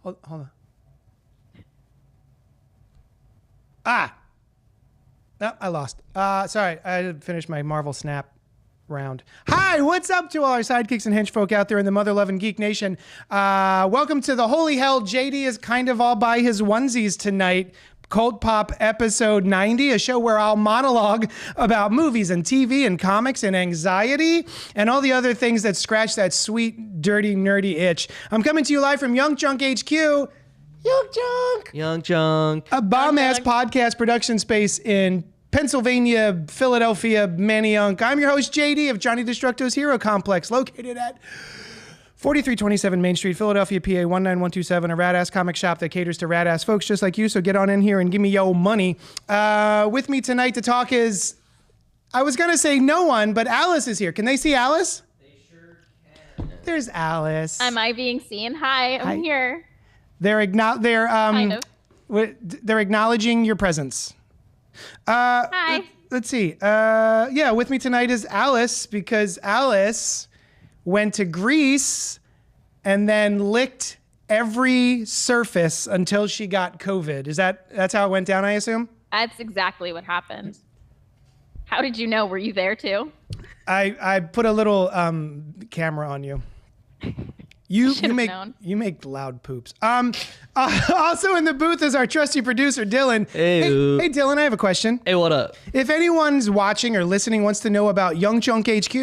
Hold on. No, I lost. Sorry, I had to finish my Marvel Snap round. Hi, what's up to all our sidekicks and henchfolk out there in the mother-loving geek nation? Welcome to the holy hell. JD is kind of all by his onesies tonight. Cult Pop episode 90, a show where I'll monologue about movies and TV and comics and anxiety and all the other things that scratch that sweet, dirty, nerdy itch. I'm coming to you live from Young Junk HQ. Young Junk. A bomb-ass podcast production space in Pennsylvania, Philadelphia, Manayunk. I'm your host, JD of Johnny Destructo's Hero Complex, located at 4327 Main Street, Philadelphia, PA 19127, a rad-ass comic shop that caters to rad-ass folks just like you, so get on in here and give me yo money. With me tonight to talk is, I was going to say no one, but Alice is here. Can they see Alice? They sure can. There's Alice. Am I being seen? Hi, I'm here. They're Kind of. they're acknowledging your presence. Hi. Let's see. Yeah, with me tonight is Alice, because Alice went to Greece and then licked every surface until she got COVID. That's how it went down, I assume? That's exactly what happened. How did you know? Were you there too? I put a little camera on you. You make loud poops. Also in the booth is our trusty producer, Dylan. Hey, Dylan, I have a question. Hey, what up? If anyone's watching or listening wants to know about Young Junk HQ,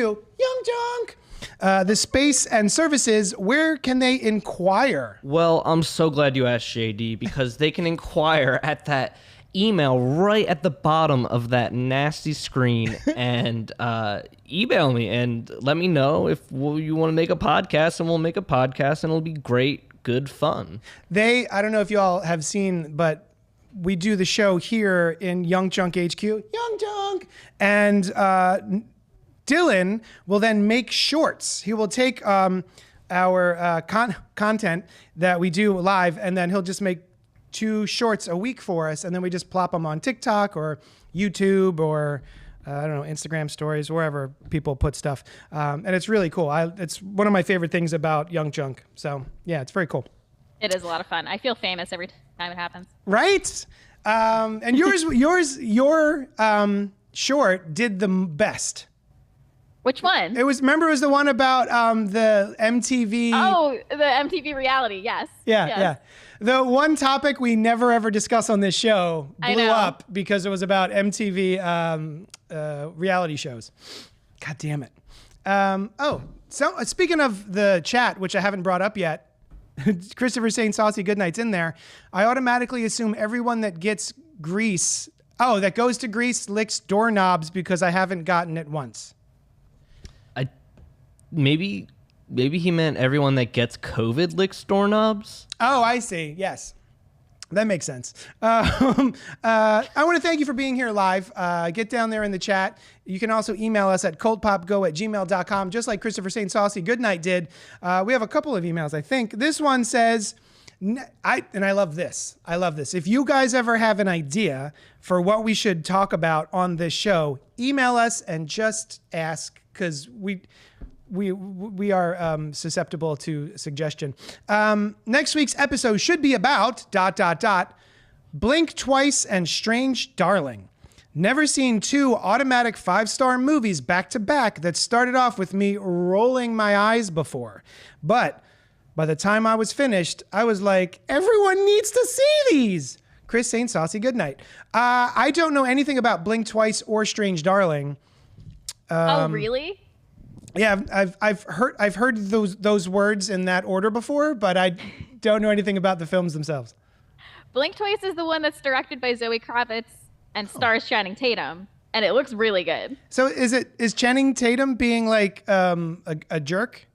the space and services, where can they inquire? Well, I'm so glad you asked, JD, because they can inquire at that email right at the bottom of that nasty screen and email me and let me know if you want to make a podcast, and we'll make a podcast and it'll be great, good fun. I don't know if you all have seen, but we do the show here in Young Junk HQ, Young Junk, and Dylan will then make shorts. He will take our content that we do live, and then he'll just make 2 shorts a week for us, and then we just plop them on TikTok or YouTube or I don't know, Instagram stories, wherever people put stuff. And it's really cool. It's one of my favorite things about Young Junk. So yeah, it's very cool. It is a lot of fun. I feel famous every time it happens. Right? And your short did the best. Which one? Remember it was the one about the MTV. Oh, the MTV reality, yes. Yeah. The one topic we never ever discuss on this show blew up because it was about MTV reality shows. God damn it. So speaking of the chat, which I haven't brought up yet, Christopher saying saucy goodnight's in there. I automatically assume everyone that gets Greece, that goes to Greece licks doorknobs because I haven't gotten it once. Maybe he meant everyone that gets COVID licks doorknobs. Oh, I see. Yes. That makes sense. I want to thank you for being here live. Get down there in the chat. You can also email us at cultpopgo@gmail.com, just like Christopher St. Saucy Goodnight did. We have a couple of emails, I think. This one says, and I love this. If you guys ever have an idea for what we should talk about on this show, email us and just ask, because we are susceptible to suggestion. Next week's episode should be about ... Blink Twice and Strange Darling. Never seen 2 automatic 5-star movies back to back that started off with me rolling my eyes before. But by the time I was finished, I was like, everyone needs to see these. Chris St. Saucy Goodnight. I don't know anything about Blink Twice or Strange Darling. Oh, really? Yeah, I've heard those words in that order before, but I don't know anything about the films themselves. Blink Twice is the one that's directed by Zoe Kravitz and stars Channing Tatum, and it looks really good. So is Channing Tatum being like a jerk?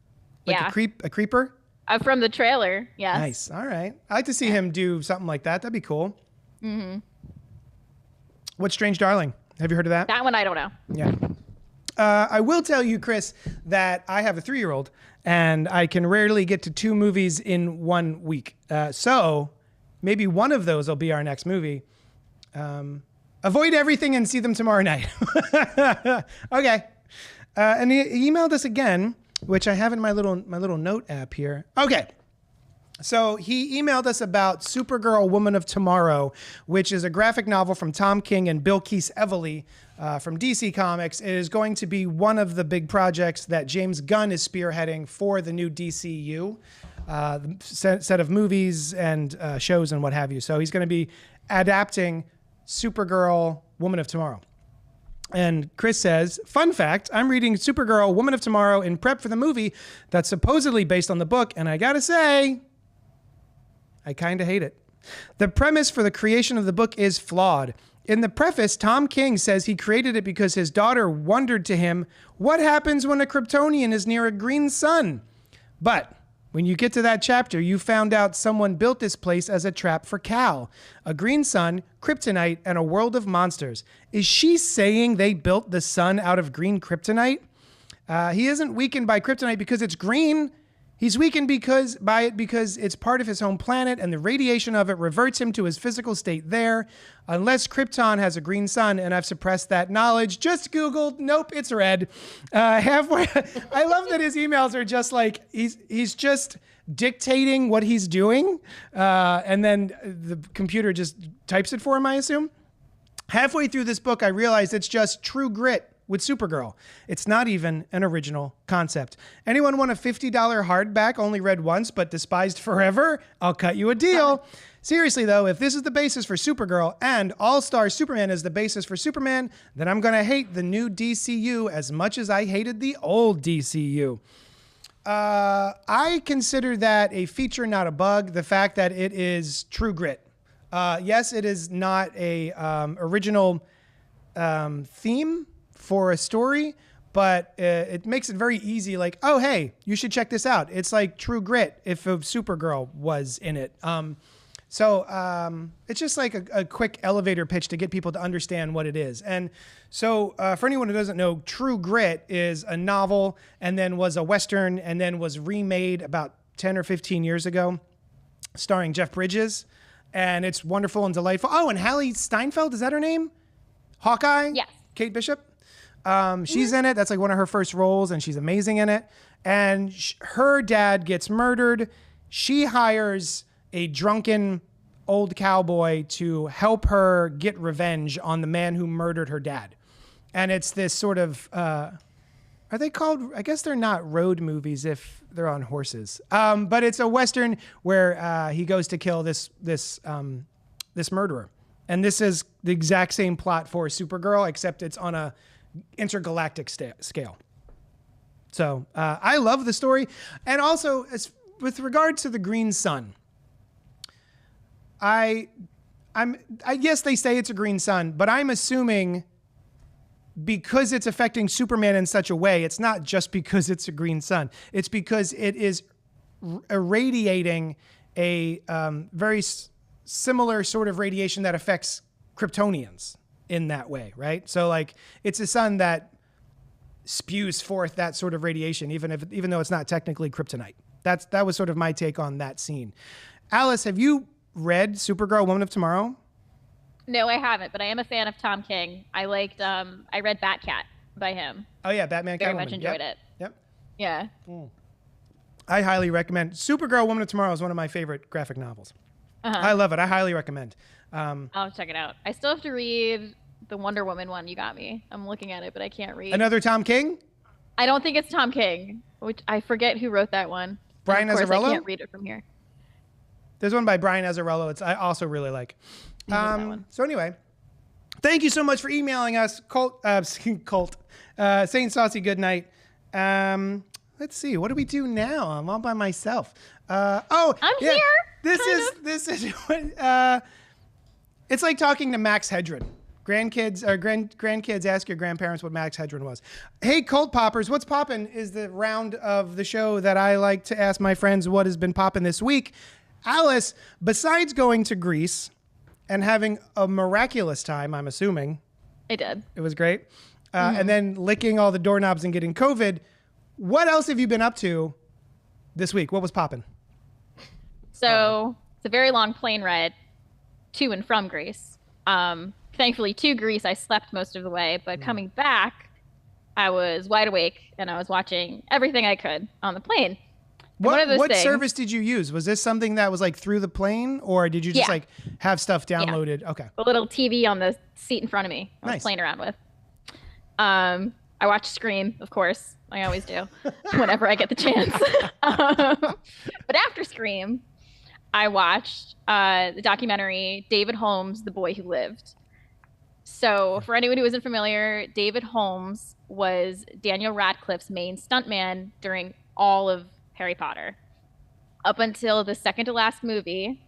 Like a creeper? From the trailer, yes. Nice. All right. I'd like to see him do something like that. That'd be cool. Mm-hmm. What's Strange Darling? Have you heard of that? That one I don't know. Yeah. I will tell you, Chris, that I have a 3-year-old and I can rarely get to 2 movies in 1 week. So maybe one of those will be our next movie. Avoid everything and see them tomorrow night. Okay. And he emailed us again, which I have in my little note app here. Okay. So he emailed us about Supergirl Woman of Tomorrow, which is a graphic novel from Tom King and Bilquis Evely from DC Comics. It is going to be one of the big projects that James Gunn is spearheading for the new DCU, set of movies and shows and what have you. So he's going to be adapting Supergirl Woman of Tomorrow. And Chris says, fun fact, I'm reading Supergirl Woman of Tomorrow in prep for the movie that's supposedly based on the book, and I gotta say, I kind of hate it. The premise for the creation of the book is flawed. In the preface, Tom King says he created it because his daughter wondered to him, what happens when a Kryptonian is near a green sun? But when you get to that chapter, you found out someone built this place as a trap for Kal. A green sun, kryptonite, and a world of monsters. Is she saying they built the sun out of green kryptonite? He isn't weakened by kryptonite because it's green. He's weakened because it's part of his home planet and the radiation of it reverts him to his physical state there. Unless Krypton has a green sun, and I've suppressed that knowledge. Just Googled. Nope, it's red. Halfway. I love that his emails are just like he's just dictating what he's doing, and then the computer just types it for him, I assume. Halfway through this book, I realized it's just True Grit with Supergirl. It's not even an original concept. Anyone want a $50 hardback only read once but despised forever? I'll cut you a deal. Seriously though, if this is the basis for Supergirl and All-Star Superman is the basis for Superman, then I'm gonna hate the new DCU as much as I hated the old DCU. I consider that a feature, not a bug. The fact that it is True Grit. Yes, it is not a original theme for a story, but it makes it very easy. Like, oh, hey, you should check this out. It's like True Grit if a Supergirl was in it. So it's just like a quick elevator pitch to get people to understand what it is. And so for anyone who doesn't know, True Grit is a novel and then was a Western and then was remade about 10 or 15 years ago, starring Jeff Bridges. And it's wonderful and delightful. Oh, and Hallie Steinfeld, is that her name? Hawkeye? Yes. Kate Bishop? She's in it. That's like one of her first roles, and she's amazing in it. And her dad gets murdered. She hires a drunken old cowboy to help her get revenge on the man who murdered her dad. And it's this sort of, are they called, I guess they're not road movies if they're on horses. But it's a Western where he goes to kill this murderer. And this is the exact same plot for Supergirl, except it's on a intergalactic scale. So I love the story. And also, with regard to the green sun, I guess they say it's a green sun, but I'm assuming because it's affecting Superman in such a way, it's not just because it's a green sun. It's because it is irradiating a very similar sort of radiation that affects Kryptonians in that way, right? So like it's a sun that spews forth that sort of radiation, even though it's not technically kryptonite. That was sort of my take on that scene. Alice, have you read Supergirl Woman of Tomorrow? No, I haven't, but I am a fan of Tom King. I read Batcat by him. Oh yeah, Batman. Very Catwoman. much enjoyed it. Yep. Yeah. I highly recommend. Supergirl Woman of Tomorrow is one of my favorite graphic novels. I love it. I highly recommend. I'll check it out. I still have to read the Wonder Woman one you got me. I'm looking at it, but I can't read. Another Tom King? I don't think it's Tom King, which I forget who wrote that one. Brian Azzarello? Azzarello? I can't read it from here. There's one by Brian Azzarello. I also really like. That one. So anyway, thank you so much for emailing us, Saint Saucy Goodnight. Let's see, what do we do now? I'm all by myself. I'm here. This is it's like talking to Max Headroom. Grandkids ask your grandparents what Max Headroom was. Hey, Cult Poppers, what's poppin' is the round of the show that I like to ask my friends what has been poppin' this week. Alice, besides going to Greece and having a miraculous time, I'm assuming. I did. It was great. And then licking all the doorknobs and getting COVID. What else have you been up to this week? What was poppin'? So it's a very long plane ride to and from Greece. Thankfully, to Greece, I slept most of the way, but coming back, I was wide awake and I was watching everything I could on the plane. One of those What things. service did you use? Was this something that was like through the plane, or did you just Yeah. like have stuff downloaded? Okay. A little TV on the seat in front of me. I was Nice. playing around with. I watched Scream, of course. I always do, whenever I get the chance. But after Scream, I watched the documentary David Holmes, The Boy Who Lived. So, for anyone who isn't familiar, David Holmes was Daniel Radcliffe's main stuntman during all of Harry Potter, up until the second to last movie,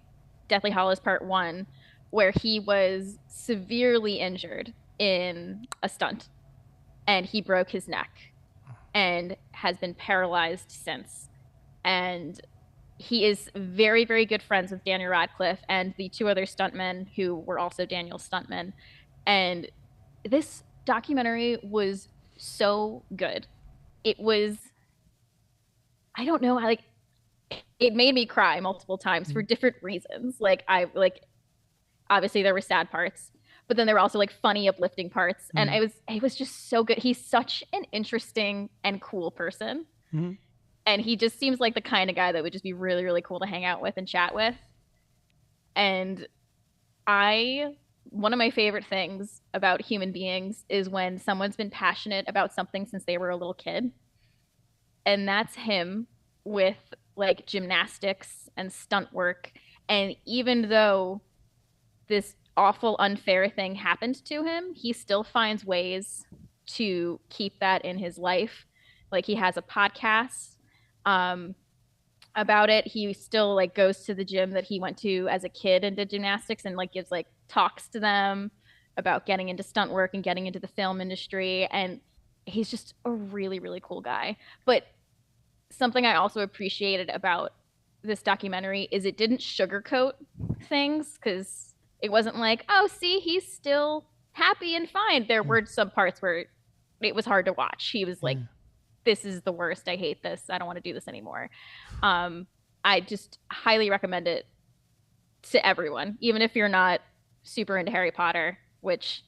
Deathly Hallows Part 1, where he was severely injured in a stunt and he broke his neck and has been paralyzed since. And he is very, very good friends with Daniel Radcliffe and the two other stuntmen who were also Daniel's stuntmen. And this documentary was so good. It was, I don't know, it made me cry multiple times for different reasons. Obviously there were sad parts, but then there were also like funny, uplifting parts. And it was just so good. He's such an interesting and cool person. Mm-hmm. And he just seems like the kind of guy that would just be really, really cool to hang out with and chat with. And one of my favorite things about human beings is when someone's been passionate about something since they were a little kid. And that's him with like gymnastics and stunt work. And even though this awful, unfair thing happened to him, he still finds ways to keep that in his life. Like he has a podcast about it. He still like goes to the gym that he went to as a kid and did gymnastics and like gives like talks to them about getting into stunt work and getting into the film industry. And he's just a really, really cool guy. But something I also appreciated about this documentary is it didn't sugarcoat things, because it wasn't like, oh, see, he's still happy and fine. There were some parts where it was hard to watch. He was like, this is the worst. I hate this. I don't want to do this anymore. I just highly recommend it to everyone, even if you're not super into Harry Potter, which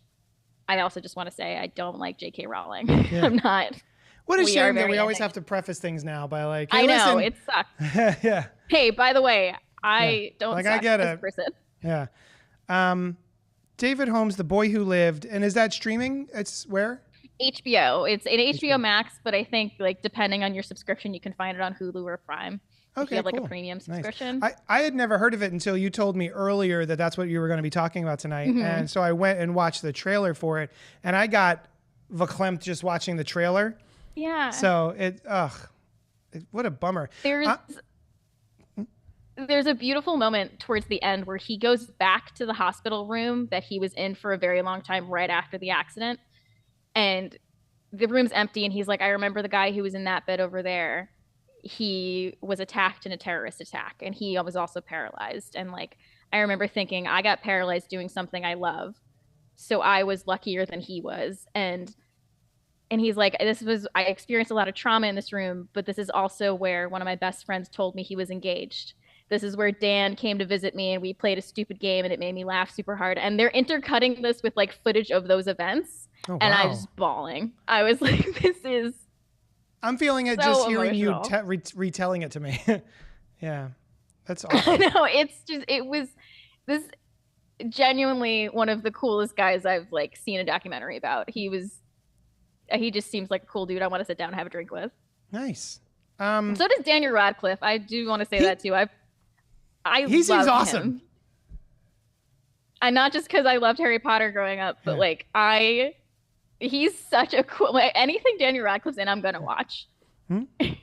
I also just want to say I don't like J.K. Rowling. Yeah. I'm not. What a We shame are that we very always ending. have to preface things now by like, hey, I know, listen. it sucks. Yeah. Hey, by the way, I don't Like, suck I get as it. a person. Yeah. David Holmes, The Boy Who Lived. And is that streaming? It's where? HBO. It's an HBO Max, but I think like depending on your subscription, you can find it on Hulu or Prime. If Okay, you have like cool. a premium Nice. subscription. I had never heard of it until you told me earlier that that's what you were going to be talking about tonight. Mm-hmm. And so I went and watched the trailer for it. And I got verklempt just watching the trailer. Yeah. So what a bummer. There's a beautiful moment towards the end where he goes back to the hospital room that he was in for a very long time right after the accident. And the room's empty. And he's like, I remember the guy who was in that bed over there. He was attacked in a terrorist attack. And he was also paralyzed. And like, I remember thinking, I got paralyzed doing something I love. So I was luckier than he was. And he's like, I experienced a lot of trauma in this room, but this is also where one of my best friends told me he was engaged. This is where Dan came to visit me and we played a stupid game and it made me laugh super hard. And they're intercutting this with like footage of those events. Oh, and I wow. was bawling. I was like, this is I'm feeling it so just hearing you emotional. retelling it to me. Yeah. That's I awesome. know, it was this genuinely one of the coolest guys I've like seen a documentary about. He just seems like a cool dude I want to sit down and have a drink with. Nice. So does Daniel Radcliffe. I do want to say that too. He seems love awesome. him. And not just because I loved Harry Potter growing up, but like he's such a cool, like, anything Daniel Radcliffe's in, I'm gonna watch. It's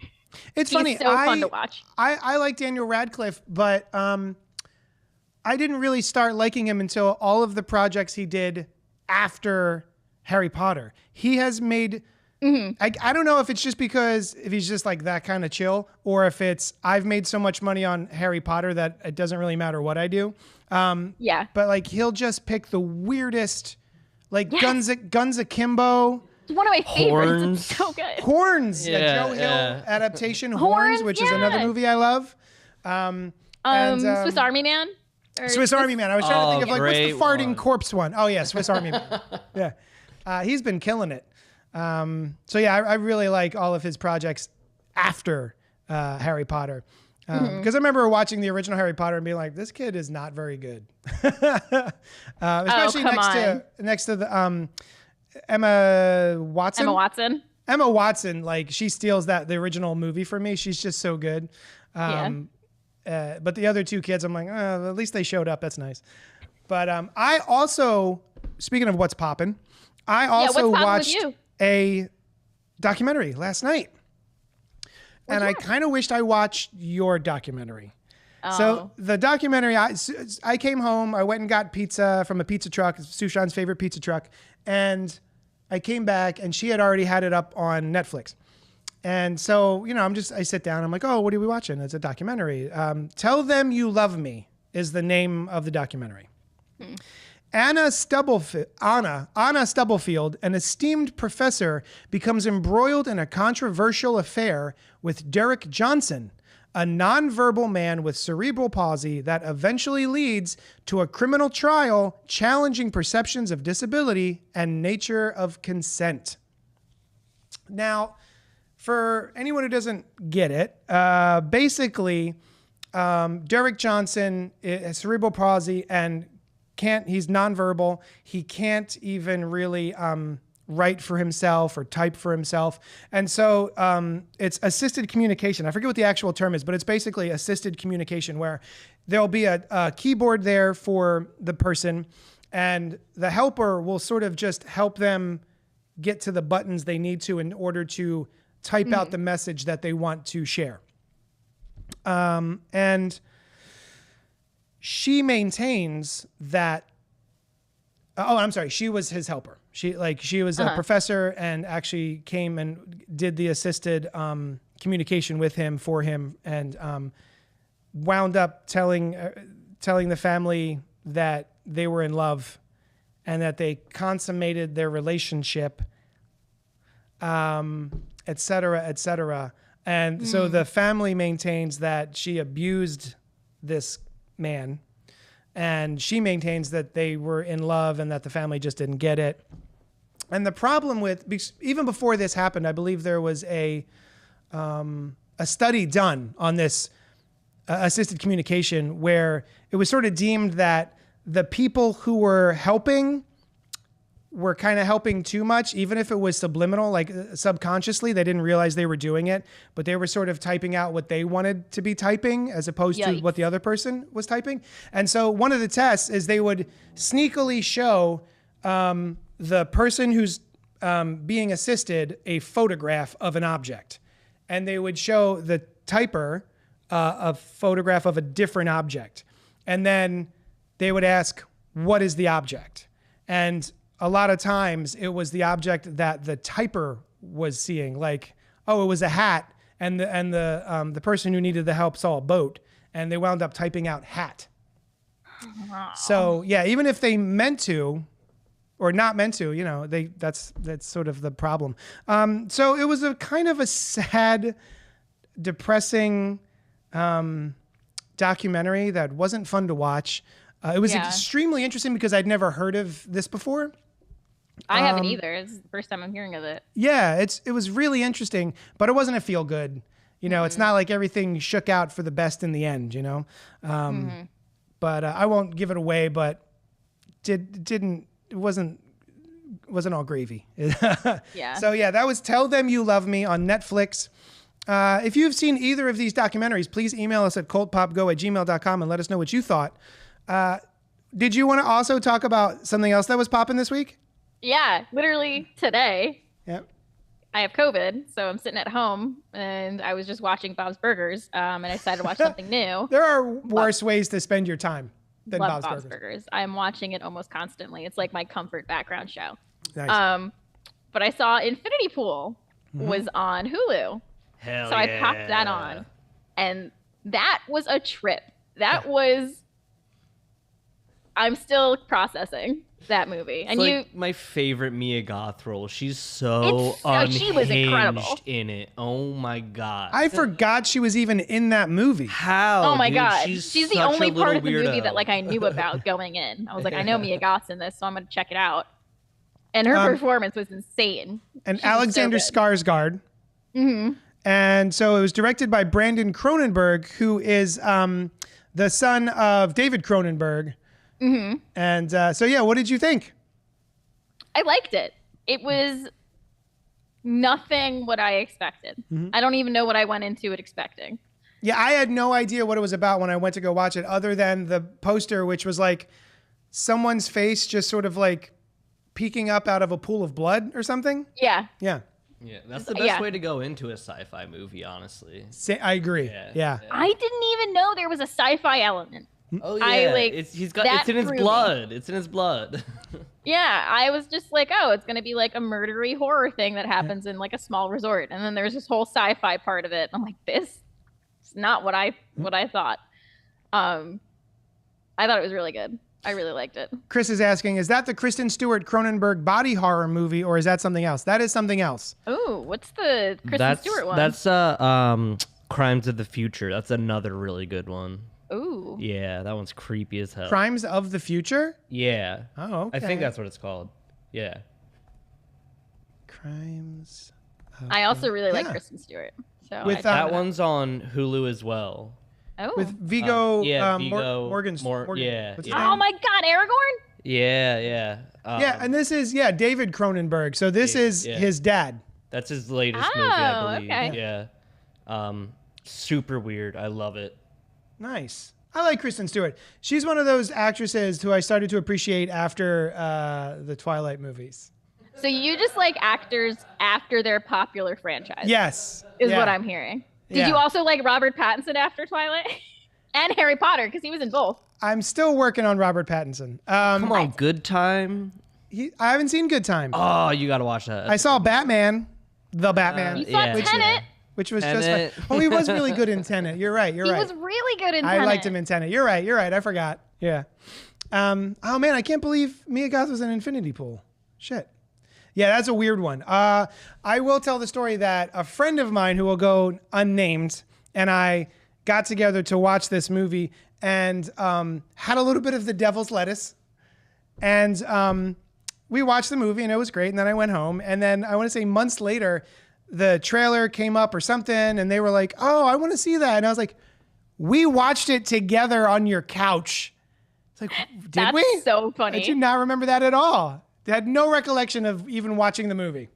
He's funny. so fun to watch. I like Daniel Radcliffe, but I didn't really start liking him until all of the projects he did after Harry Potter. He has made. I don't know if it's just because if he's just like that kind of chill, or if it's I've made so much money on Harry Potter that it doesn't really matter what I do. Yeah. But like he'll just pick the weirdest, like Guns Akimbo. It's one of my favorites. Horns. It's so good. Horns, the Yeah, Joe Hill yeah. adaptation, Horns, which is another yeah. movie I love. Swiss Army Man. Or Swiss Army Man. I was trying to think of like what's the great farting one. corpse one? Oh yeah, Swiss Army Man. Yeah, he's been killing it. So yeah, I really like all of his projects after Harry Potter. Because I remember watching the original Harry Potter and being like, this kid is not very good. Especially next to the Emma Watson. Emma Watson, like she steals the original movie for me. She's just so good. But the other two kids, I'm like, at least they showed up. That's nice. But I also, speaking of what's popping, I also watched a documentary last night. And I kind of wished I watched your documentary. Oh. So the documentary, I came home, I went and got pizza from a pizza truck, Sushan's favorite pizza truck. And I came back and she had already had it up on Netflix. And so, I sit down, I'm like, oh, what are we watching? It's a documentary. Tell Them You Love Me is the name of the documentary. Anna Stubblefield, an esteemed professor, becomes embroiled in a controversial affair with Derek Johnson, a nonverbal man with cerebral palsy that eventually leads to a criminal trial challenging perceptions of disability and nature of consent. Now, for anyone who doesn't get it, basically, Derek Johnson has cerebral palsy and he's nonverbal. He can't even really write for himself or type for himself. And so it's assisted communication. I forget what the actual term is, but it's basically assisted communication where there'll be a keyboard there for the person and the helper will sort of just help them get to the buttons they need to in order to type out the message that they want to share. And she maintains that, she was his helper. She was a professor and actually came and did the assisted communication with him for him and wound up telling the family that they were in love and that they consummated their relationship, et cetera, et cetera. And so the family maintains that she abused this man, and she maintains that they were in love and that the family just didn't get it. And the problem even before this happened, I believe there was a study done on this assisted communication where it was sort of deemed that the people who were helping were kind of helping too much, even if it was subliminal, like subconsciously, they didn't realize they were doing it, but they were sort of typing out what they wanted to be typing as opposed to what the other person was typing. And so one of the tests is they would sneakily show the person who's being assisted a photograph of an object. And they would show the typer a photograph of a different object. And then they would ask, what is the object? And a lot of times it was the object that the typer was seeing, like, oh, it was a hat, and the person who needed the help saw a boat, and they wound up typing out hat. Wow. So yeah, even if they meant to, or not meant to, that's sort of the problem. So it was a kind of a sad, depressing documentary that wasn't fun to watch. It was extremely interesting because I'd never heard of this before. I haven't either. It's the first time I'm hearing of it. Yeah, it was really interesting, but it wasn't a feel good. It's not like everything shook out for the best in the end. But I won't give it away. But it wasn't all gravy. Yeah. So yeah, that was Tell Them You Love Me on Netflix. If you've seen either of these documentaries, please email us at cultpopgo@gmail.com and let us know what you thought. Did you want to also talk about something else that was popping this week? Yeah, literally today. Yep. I have COVID, so I'm sitting at home, and I was just watching Bob's Burgers, and I decided to watch something new. There are worse ways to spend your time than Bob's Burgers. I'm watching it almost constantly. It's like my comfort background show. Nice. But I saw Infinity Pool was on Hulu. Hell so I popped that on, and that was a trip. I'm still processing that movie. And it's my favorite Mia Goth role. She's so unhinged she was incredible in it. Oh my god. I forgot she was even in that movie. How? Oh my god. She's the only part of the movie that I knew about going in. I was like, I know Mia Goth's in this, so I'm gonna check it out. And her performance was insane. And Alexander Skarsgård And so it was directed by Brandon Cronenberg, who is the son of David Cronenberg. Mm-hmm. And so, yeah, what did you think? I liked it. It was nothing what I expected. Mm-hmm. I don't even know what I went into it expecting. Yeah, I had no idea what it was about when I went to go watch it, other than the poster, which was like someone's face just sort of like peeking up out of a pool of blood or something. Yeah. Yeah. Yeah, that's the best way to go into a sci-fi movie, honestly. I agree. Yeah. I didn't even know there was a sci-fi element. Oh yeah, it's in his blood. It's in his blood. Yeah, I was just like, oh, it's gonna be like a murdery horror thing that happens in like a small resort, and then there's this whole sci-fi part of it. I'm like, this is not what I thought. I thought it was really good. I really liked it. Chris is asking, is that the Kristen Stewart Cronenberg body horror movie, or is that something else? That is something else. Oh, what's the Kristen Stewart one? That's Crimes of the Future. That's another really good one. Ooh. Yeah, that one's creepy as hell. Crimes of the Future? Yeah. Oh, okay. I think that's what it's called. Yeah. Crimes. I also really like Kristen Stewart. So that one's on Hulu as well. Oh. With Viggo, Viggo Morgan. Yeah. Oh my God, Aragorn? Yeah. Yeah, and this is David Cronenberg. So this is his dad. That's his latest movie, I believe. Okay. Yeah. Super weird. I love it. Nice. I like Kristen Stewart. She's one of those actresses who I started to appreciate after the Twilight movies. So you just like actors after their popular franchise? Yes. Is what I'm hearing. Did you also like Robert Pattinson after Twilight? And Harry Potter, because he was in both. I'm still working on Robert Pattinson. Come on, Good Time? I haven't seen Good Time. Oh, you got to watch that. I saw Batman, The Batman. You saw Tenet. Which was just fine. Oh, he was really good in Tenet. You're right. He was really good in Tenet. I liked him in Tenet. You're right. I forgot. Yeah. Oh, man, I can't believe Mia Goth was in Infinity Pool. Shit. Yeah, that's a weird one. I will tell the story that a friend of mine who will go unnamed and I got together to watch this movie and had a little bit of the devil's lettuce. And we watched the movie and it was great. And then I went home. And then I want to say months later, the trailer came up or something and they were like, oh, I want to see that. And I was like, we watched it together on your couch. It's like, did we? That's so funny. I do not remember that at all. I had no recollection of even watching the movie.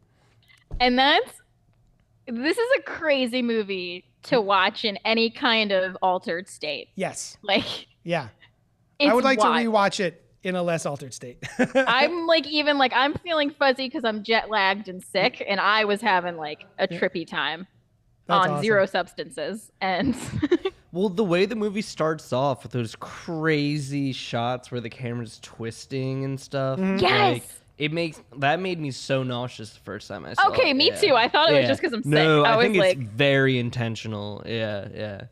And this is a crazy movie to watch in any kind of altered state. Yes. Yeah. I would like to rewatch it in a less altered state. I'm I'm feeling fuzzy because I'm jet lagged and sick, and I was having like a trippy time. That's on awesome. Zero substances. And well, the way the movie starts off with those crazy shots where the camera's twisting and stuff. Mm-hmm. Yes. That made me so nauseous the first time I saw it. Okay, me too. I thought it was just because I'm sick. No, I think it's very intentional. Yeah.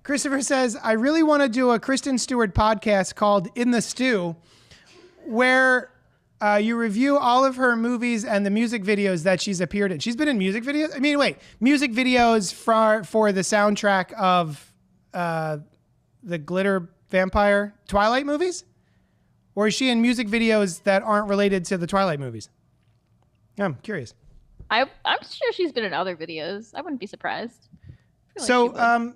Christopher says, I really want to do a Kristen Stewart podcast called In the Stew, where you review all of her movies and the music videos that she's appeared in. She's been in music videos? Music videos for the soundtrack of the Glitter Vampire Twilight movies? Or is she in music videos that aren't related to the Twilight movies? I'm curious. I'm sure she's been in other videos. I wouldn't be surprised. So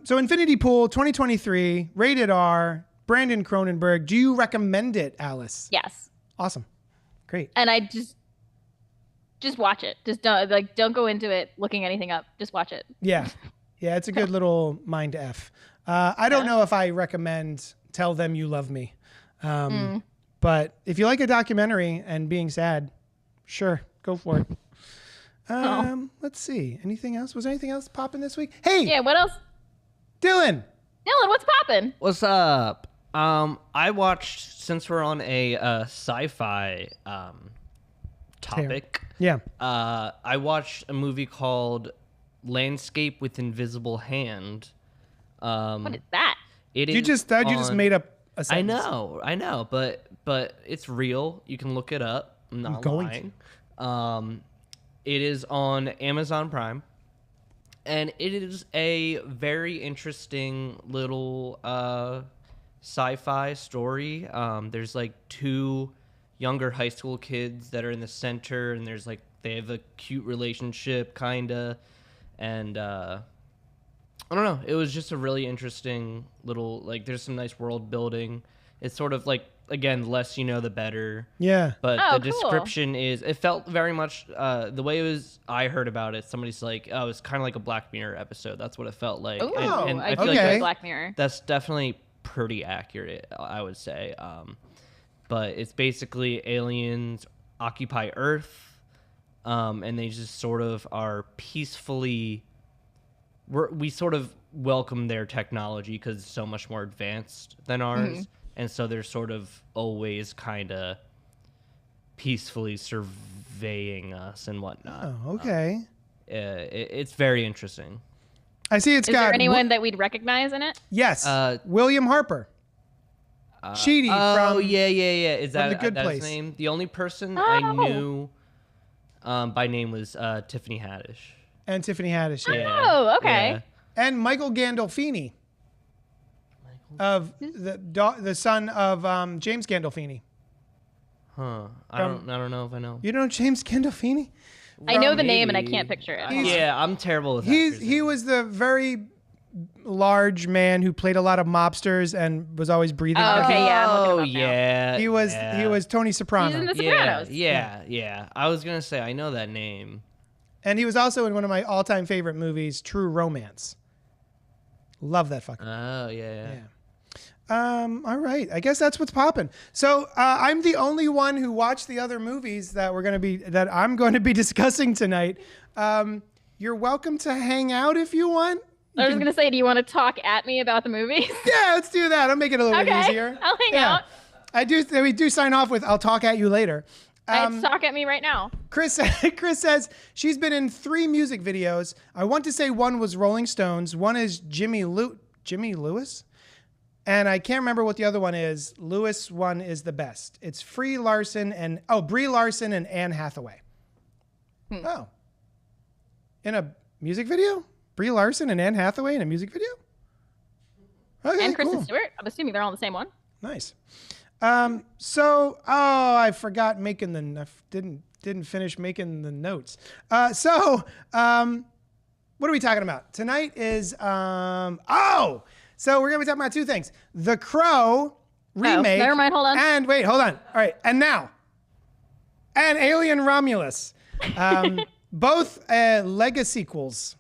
Infinity Pool 2023, rated R, Brandon Cronenberg. Do you recommend it, Alice? Yes. Awesome. Great. And I just watch it. Just don't go into it looking anything up. Just watch it. Yeah. Yeah, it's a good little mind F. I don't know if I recommend Tell Them You Love Me. But if you like a documentary and being sad, sure, go for it. Let's see. Anything else? Was there anything else popping this week? Hey! Yeah, what else? Dylan, what's popping? What's up? I watched, since we're on a sci-fi topic. Yeah. I watched a movie called Landscape with Invisible Hand. What is that? You just made up a sentence. I know, but it's real. You can look it up. I'm not lying. It is on Amazon Prime, and it is a very interesting little sci-fi story. There's like two younger high school kids that are in the center, and there's like they have a cute relationship, kinda, and I don't know. It was just a really interesting little, like, there's some nice world building. It's sort of like, again, the less you know, the better. Yeah. But Oh, the cool. description it felt very much, the way it was, I heard about it, somebody's like, oh, it's kind of like a Black Mirror episode. That's what it felt like. Ooh, and I I feel do like okay. like Black Mirror. that's definitely pretty accurate, I would say. But it's basically aliens occupy Earth, and they just sort of are peacefully... We sort of welcome their technology because it's so much more advanced than ours. And so they're sort of always kind of peacefully surveying us and whatnot. Oh, okay. It's very interesting. I see it's Is got... there anyone that we'd recognize in it? Yes. William Harper. Sheedy Oh, from... yeah. Is that The Good that's Place. his name? The only person Oh. I knew by name was Tiffany Haddish. And Tiffany Haddish. Yeah. Oh, okay. Yeah. And Michael Gandolfini of the son of James Gandolfini. Huh. I don't know if I know. You know James Gandolfini? I know the name and I Maybe. can't picture it. Yeah, I'm terrible with He actors. was the very large man who played a lot of mobsters and was always breathing. Oh, okay, yeah, I'm looking him Oh, up now. yeah. He was Tony Soprano. He's in The Yeah, Sopranos. yeah. I was gonna say I know that name. And he was also in one of my all-time favorite movies, True Romance. Love that fucking. Oh, yeah. All right. I guess that's what's popping. So I'm the only one who watched the other movies that I'm going to be discussing tonight. You're welcome to hang out if you want. I was going to say, do you want to talk at me about the movies? Yeah, let's do that. I'll make it a little bit Okay, easier. I'll hang out. We do sign off with "I'll talk at you later." Talk at me right now. Chris says she's been in 3 music videos. I want to say one was Rolling Stones, one is Jimmy Lewis, and I can't remember what the other one is. Lewis one is the best. It's Brie Larson and Anne Hathaway. Oh, in a music video, Brie Larson and Anne Hathaway in a music video. Okay, And Kristen cool. Stewart. I'm assuming they're all in the same one. Nice. I forgot didn't finish making the notes. What are we talking about? Tonight is, so we're going to be talking about 2 things. The Crow remake. never mind, hold on. And wait, hold on. All right. And now, and Alien Romulus. Both Lego sequels.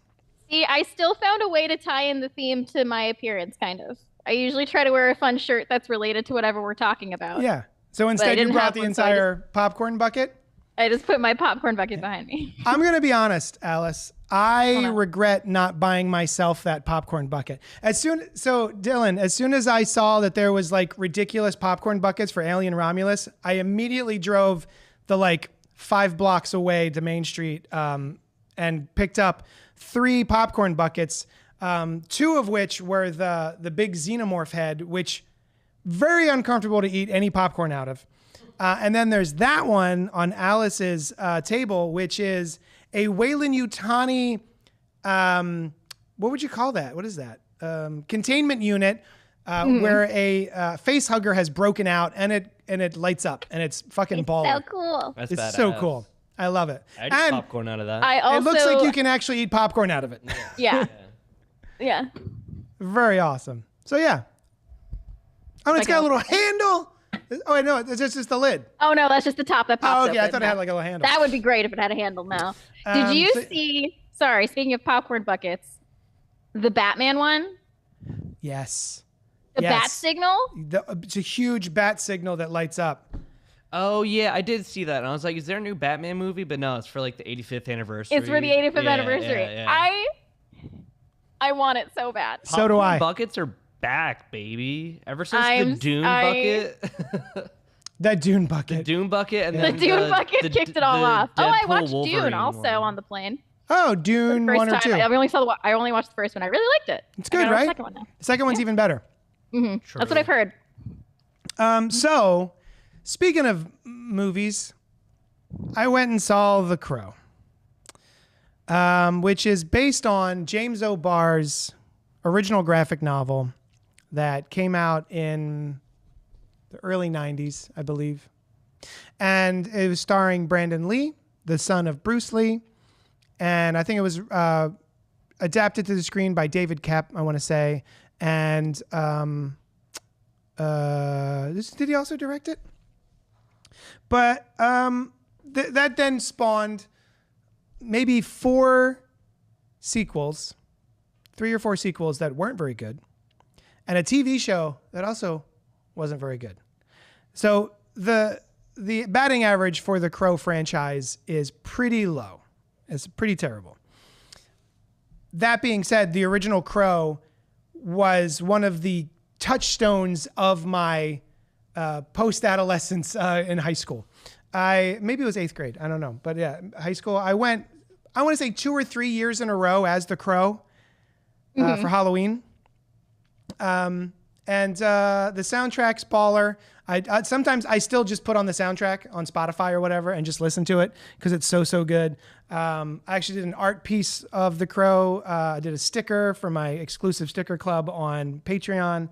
See, I still found a way to tie in the theme to my appearance, kind of. I usually try to wear a fun shirt that's related to whatever we're talking about. Yeah. So instead you didn't brought have the one, so I entire popcorn bucket. I just put my popcorn bucket behind me. I'm going to be honest, Alice. I regret not buying myself that popcorn bucket. Dylan, as soon as I saw that there was like ridiculous popcorn buckets for Alien Romulus, I immediately drove the 5 blocks away to Main Street and picked up 3 popcorn buckets, 2 of which were the big xenomorph head, which very uncomfortable to eat any popcorn out of. And then there's that one on Alice's table, which is a Weyland-Yutani, what would you call that? What is that? Containment unit where a face hugger has broken out and it lights up and it's fucking baller. So cool. That's It's badass. so cool. I love it. I eat And popcorn out of that. it looks like you can actually eat popcorn out of it. Yeah. Yeah. Very awesome. So yeah. Oh, it's got a little handle. Oh, wait, no, it's just the lid. Oh, no, that's just the top that pops Oh, okay. I open. thought it had like a little handle. That would be great if it had a handle now. Did you so- see, sorry, speaking of popcorn buckets, the Batman one? Yes. The Yes. bat signal? It's a huge bat signal that lights up. Oh, yeah, I did see that. And I was like, is there a new Batman movie? But no, it's for the 85th anniversary. It's for the 85th Yeah, anniversary. yeah. I want it so bad. So do Popcorn I. Buckets are back, baby. Ever since the I'm- Dune I- bucket. That Dune bucket. Dune bucket and The then Dune bucket kicked it all off. Oh, I Deadpool watched Wolverine Dune also one. on the plane. Oh, Dune First 1 or time. 2. I only watched the first one. I really liked it. It's I good, gotta watch right? The second one now. The second one's even better. That's what I've heard. So, speaking of movies, I went and saw The Crow, which is based on James O'Barr's original graphic novel that came out in the early 90s, I believe. And it was starring Brandon Lee, the son of Bruce Lee. And I think it was adapted to the screen by David Koepp, I want to say. And did he also direct it? But that then spawned maybe 3 or 4 sequels that weren't very good, and a TV show that also wasn't very good. So the batting average for the Crow franchise is pretty low. It's pretty terrible. That being said, the original Crow was one of the touchstones of my post-adolescence in high school. Maybe it was 8th grade. I don't know. But yeah, high school. I want to say 2 or 3 years in a row as the Crow for Halloween. And the soundtrack's baller. Sometimes I still just put on the soundtrack on Spotify or whatever and just listen to it because it's so good. I actually did an art piece of The Crow. I did a sticker for my exclusive sticker club on Patreon.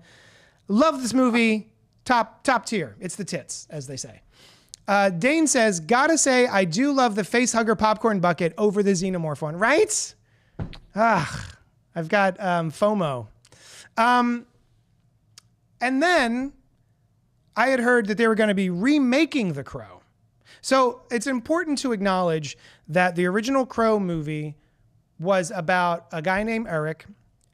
Love this movie. Top tier. It's the tits, as they say. Dane says, gotta say, I do love the face hugger popcorn bucket over the xenomorph one, right? I've got FOMO. And then I had heard that they were going to be remaking The Crow. So it's important to acknowledge that the original Crow movie was about a guy named Eric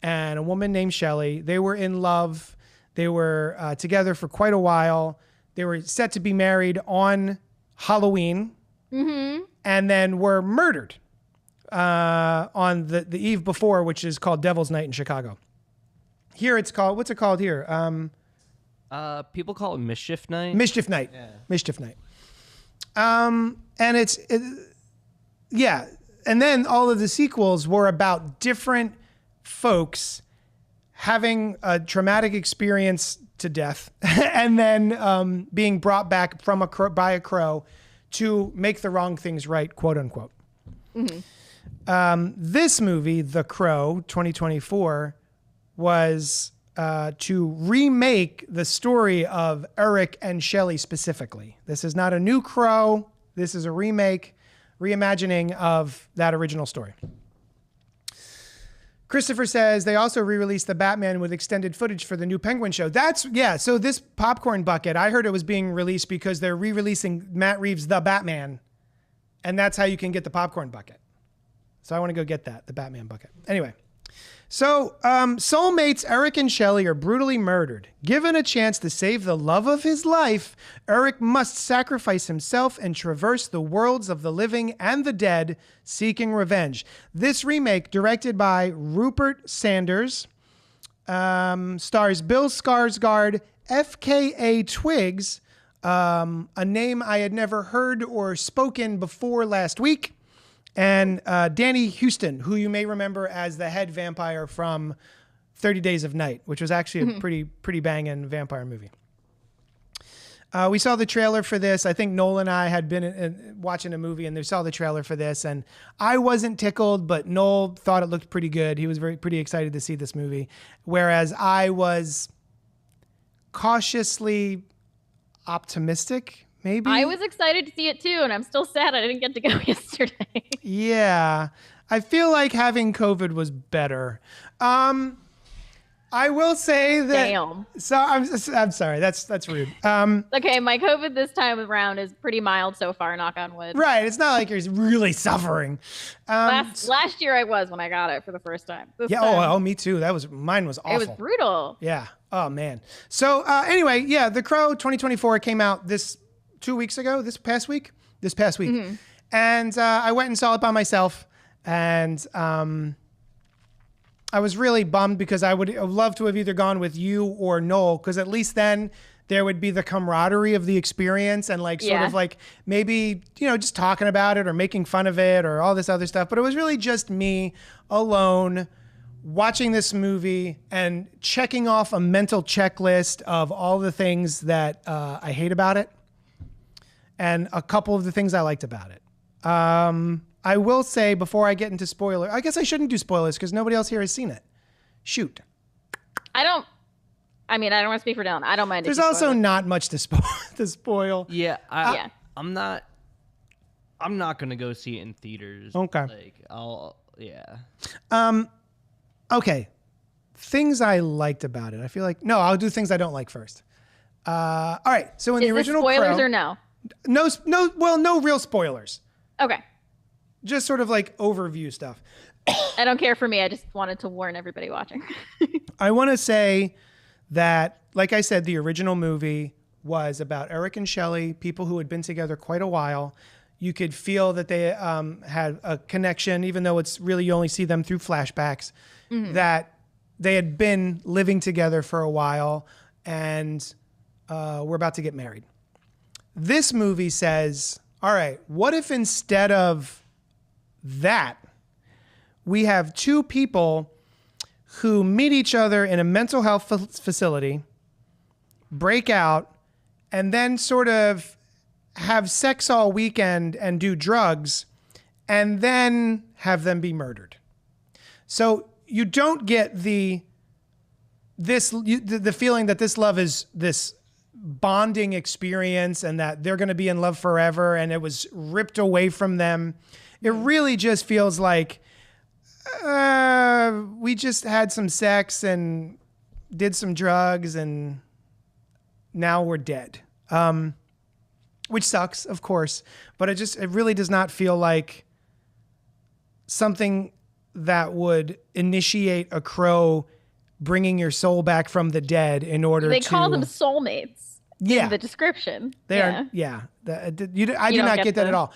and a woman named Shelley. They were in love. They were together for quite a while. They were set to be married on Halloween and then were murdered on the eve before, which is called Devil's Night in Chicago. Here it's called, what's it called here? People call it Mischief Night. Mischief Night. Yeah. Mischief Night. And yeah. And then all of the sequels were about different folks having a traumatic experience to death and then being brought back by a crow to make the wrong things right, quote unquote. This movie, The Crow, 2024, was to remake the story of Eric and Shelley specifically. This is not a new Crow. This is a reimagining of that original story. Christopher says they also re-released the Batman with extended footage for the new Penguin show. So this popcorn bucket, I heard it was being released because they're re-releasing Matt Reeves' The Batman, and that's how you can get the popcorn bucket. So I want to go get the Batman bucket. Anyway. So, soulmates Eric and Shelley are brutally murdered. Given a chance to save the love of his life, Eric must sacrifice himself and traverse the worlds of the living and the dead, seeking revenge. This remake, directed by Rupert Sanders, stars Bill Skarsgård, FKA Twigs, a name I had never heard or spoken before last week, and Danny Huston, who you may remember as the head vampire from 30 Days of Night, which was actually a pretty banging vampire movie. We saw the trailer for this. I think Noel and I had been watching a movie and they saw the trailer for this, and I wasn't tickled, but Noel thought it looked pretty good. He was pretty excited to see this movie, whereas I was cautiously optimistic. Maybe. I was excited to see it too, and I'm still sad I didn't get to go yesterday. Yeah. I feel like having COVID was better. I will say that. Damn. So I'm sorry. That's rude. Okay, my COVID this time around is pretty mild so far, knock on wood. Right. It's not like you're really suffering. Last year I was when I got it for the first time. Oh, me too. Mine was awful. It was brutal. Yeah. Oh man. So anyway, yeah, The Crow 2024 came out this past week. And I went and saw it by myself, and I was really bummed because I would have loved to have either gone with you or Noel, because at least then there would be the camaraderie of the experience and sort of maybe, just talking about it or making fun of it or all this other stuff. But it was really just me alone watching this movie and checking off a mental checklist of all the things that I hate about it and a couple of the things I liked about it. I will say before I get into spoiler, I guess I shouldn't do spoilers because nobody else here has seen it. Shoot. I don't want to speak for Dylan. I don't mind. There's also not much to spoil. Yeah, I'm not. I'm not gonna go see it in theaters. Okay. Yeah. Okay. Things I liked about it. I feel like I'll do things I don't like first. All right. So in the original spoilers Crow, or no? No real spoilers. Okay. Just sort of like overview stuff. I don't care for me. I just wanted to warn everybody watching. I want to say that, like I said, the original movie was about Eric and Shelley, people who had been together quite a while. You could feel that they had a connection, even though it's really you only see them through flashbacks, that they had been living together for a while and were about to get married. This movie says, all right, what if instead of that, we have two people who meet each other in a mental health facility, break out, and then sort of have sex all weekend and do drugs, and then have them be murdered. So you don't get the feeling that this love is this bonding experience and that they're going to be in love forever and it was ripped away from them. It really just feels like we just had some sex and did some drugs and now we're dead. Which sucks, of course, but it really does not feel like something that would initiate a crow bringing your soul back from the dead in order to... They call them soulmates in the description. They are, yeah. I do not get that at all.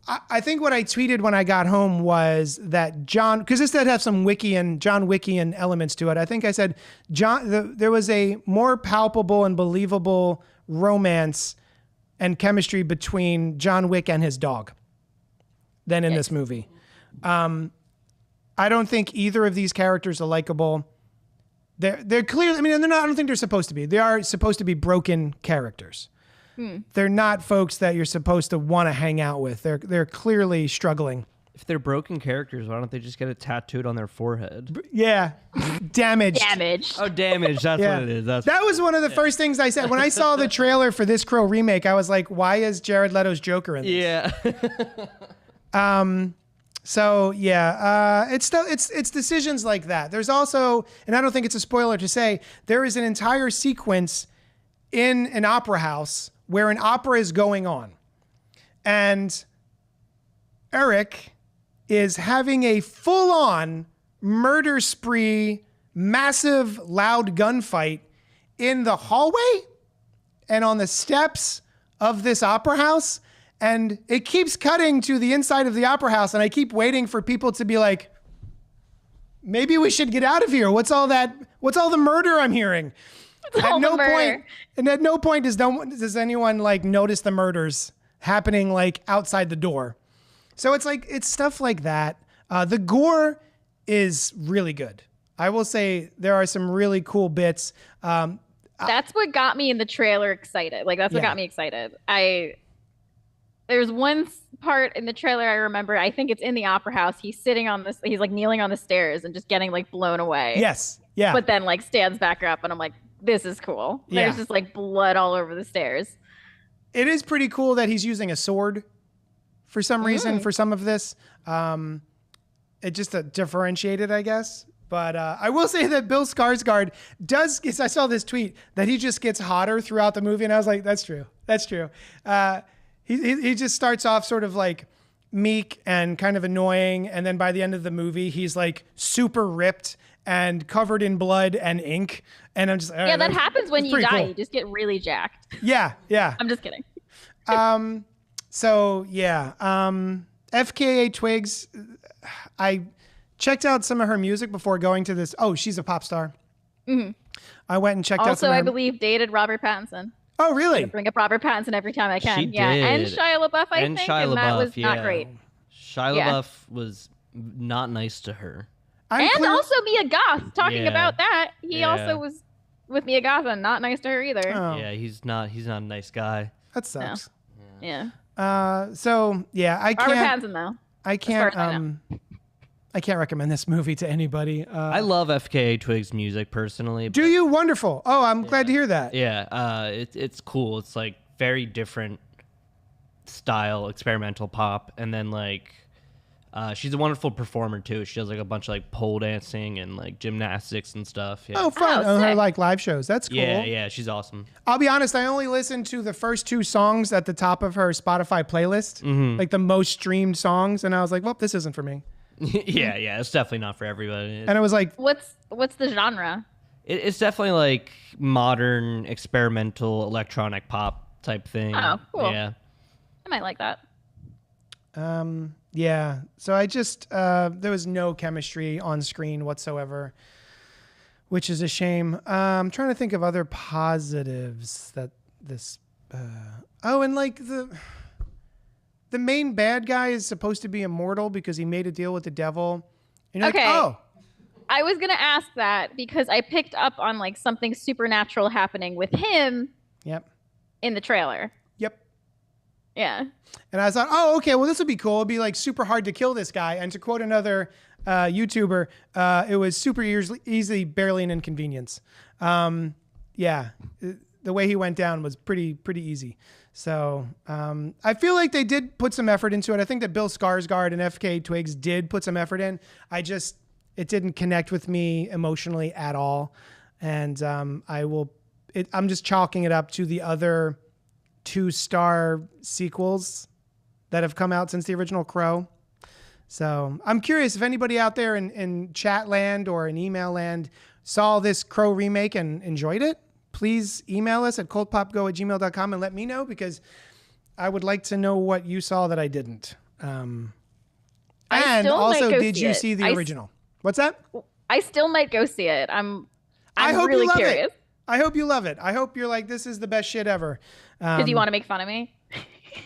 I think what I tweeted when I got home was that John, because this did have some John Wickian elements to it. I think I said there was a more palpable and believable romance and chemistry between John Wick and his dog than in this movie. I don't think either of these characters are likable. They're clearly, I mean, they're not, I don't think they're supposed to be. They are supposed to be broken characters. They're not folks that you're supposed to want to hang out with. They're clearly struggling. If they're broken characters, why don't they just get it tattooed on their forehead? Yeah. Damaged. Oh, damaged. That's what it is. That was one of the first things I said. When I saw the trailer for this Crow remake, I was like, why is Jared Leto's Joker in this? Yeah. So yeah, it's decisions like that. There's also, and I don't think it's a spoiler to say, there is an entire sequence in an opera house where an opera is going on. And Eric is having a full-on murder spree, massive, loud gunfight in the hallway and on the steps of this opera house. And it keeps cutting to the inside of the opera house. And I keep waiting for people to be like, maybe we should get out of here. What's all the murder I'm hearing? At no point does anyone like notice the murders happening like outside the door. So it's stuff like that. The gore is really good. I will say there are some really cool bits. That's what got me in the trailer excited. Like that's what got me excited. There's one part in the trailer I remember. I think it's in the opera house. He's sitting on this. He's like kneeling on the stairs and just getting like blown away. Yes. Yeah. But then like stands back up, and I'm like, this is cool. Yeah. There's just like blood all over the stairs. It is pretty cool that he's using a sword for some reason for some of this. It just differentiated, I guess. But I will say that Bill Skarsgård does. I saw this tweet that he just gets hotter throughout the movie, and I was like, that's true. That's true. He just starts off sort of like meek and kind of annoying, and then by the end of the movie, he's like super ripped and covered in blood and ink. And I'm just yeah, that happens when you die. Cool. You just get really jacked. Yeah. I'm just kidding. So yeah, FKA Twigs. I checked out some of her music before going to this. Oh, she's a pop star. Mm-hmm. I went and checked out. Also, I believe dated Robert Pattinson. Oh, really? I bring up Robert Pattinson every time I can. She yeah, did. and Shia LaBeouf, I think, Shia and LaBeouf, that was not great. Shia LaBeouf was not nice to her. Also Mia Goth. Talking about that, he also was with Mia Goth and not nice to her either. Oh. Yeah, he's not a nice guy. That sucks. No. Yeah. So yeah, I can't. Robert Pattinson though. I can't. I can't recommend this movie to anybody. I love FKA Twigs music personally. Do you? Wonderful. Oh, I'm glad to hear that. Yeah, it's cool. It's like very different style experimental pop, and then like she's a wonderful performer too. She does like a bunch of like pole dancing and like gymnastics and stuff. Yeah. Oh, fun. Oh, On her sick. like live shows. That's cool. Yeah, she's awesome. I'll be honest, I only listened to the first 2 songs at the top of her Spotify playlist, like the most streamed songs, and I was like, well, this isn't for me. yeah, it's definitely not for everybody. And it was like, What's the genre? It's definitely like modern experimental electronic pop type thing. Oh, cool. Yeah. I might like that. yeah. So I just, there was no chemistry on screen whatsoever, which is a shame. I'm trying to think of other positives that this, and like the main bad guy is supposed to be immortal because he made a deal with the devil. And you're Okay. like, oh, I was gonna ask that because I picked up on like something supernatural happening with him yep, in the trailer. yep. Yeah. And I thought, oh, okay, well, this would be cool. It'd be like super hard to kill this guy. And to quote another YouTuber, it was super easy, barely an inconvenience. Yeah, the way he went down was pretty easy. So I feel like they did put some effort into it. I think that Bill Skarsgård and FK Twigs did put some effort in. It didn't connect with me emotionally at all. And I'm just chalking it up to the other 2-star sequels that have come out since the original Crow. So I'm curious if anybody out there in chat land or in email land saw this Crow remake and enjoyed it. Please email us at cultpopgo@gmail.com and let me know, because I would like to know what you saw that I didn't. And also, did you see the original? What's that? I still might go see it. I'm I hope really you love curious. it. I hope you love it. I hope you're like, this is the best shit ever. Because you want to make fun of me?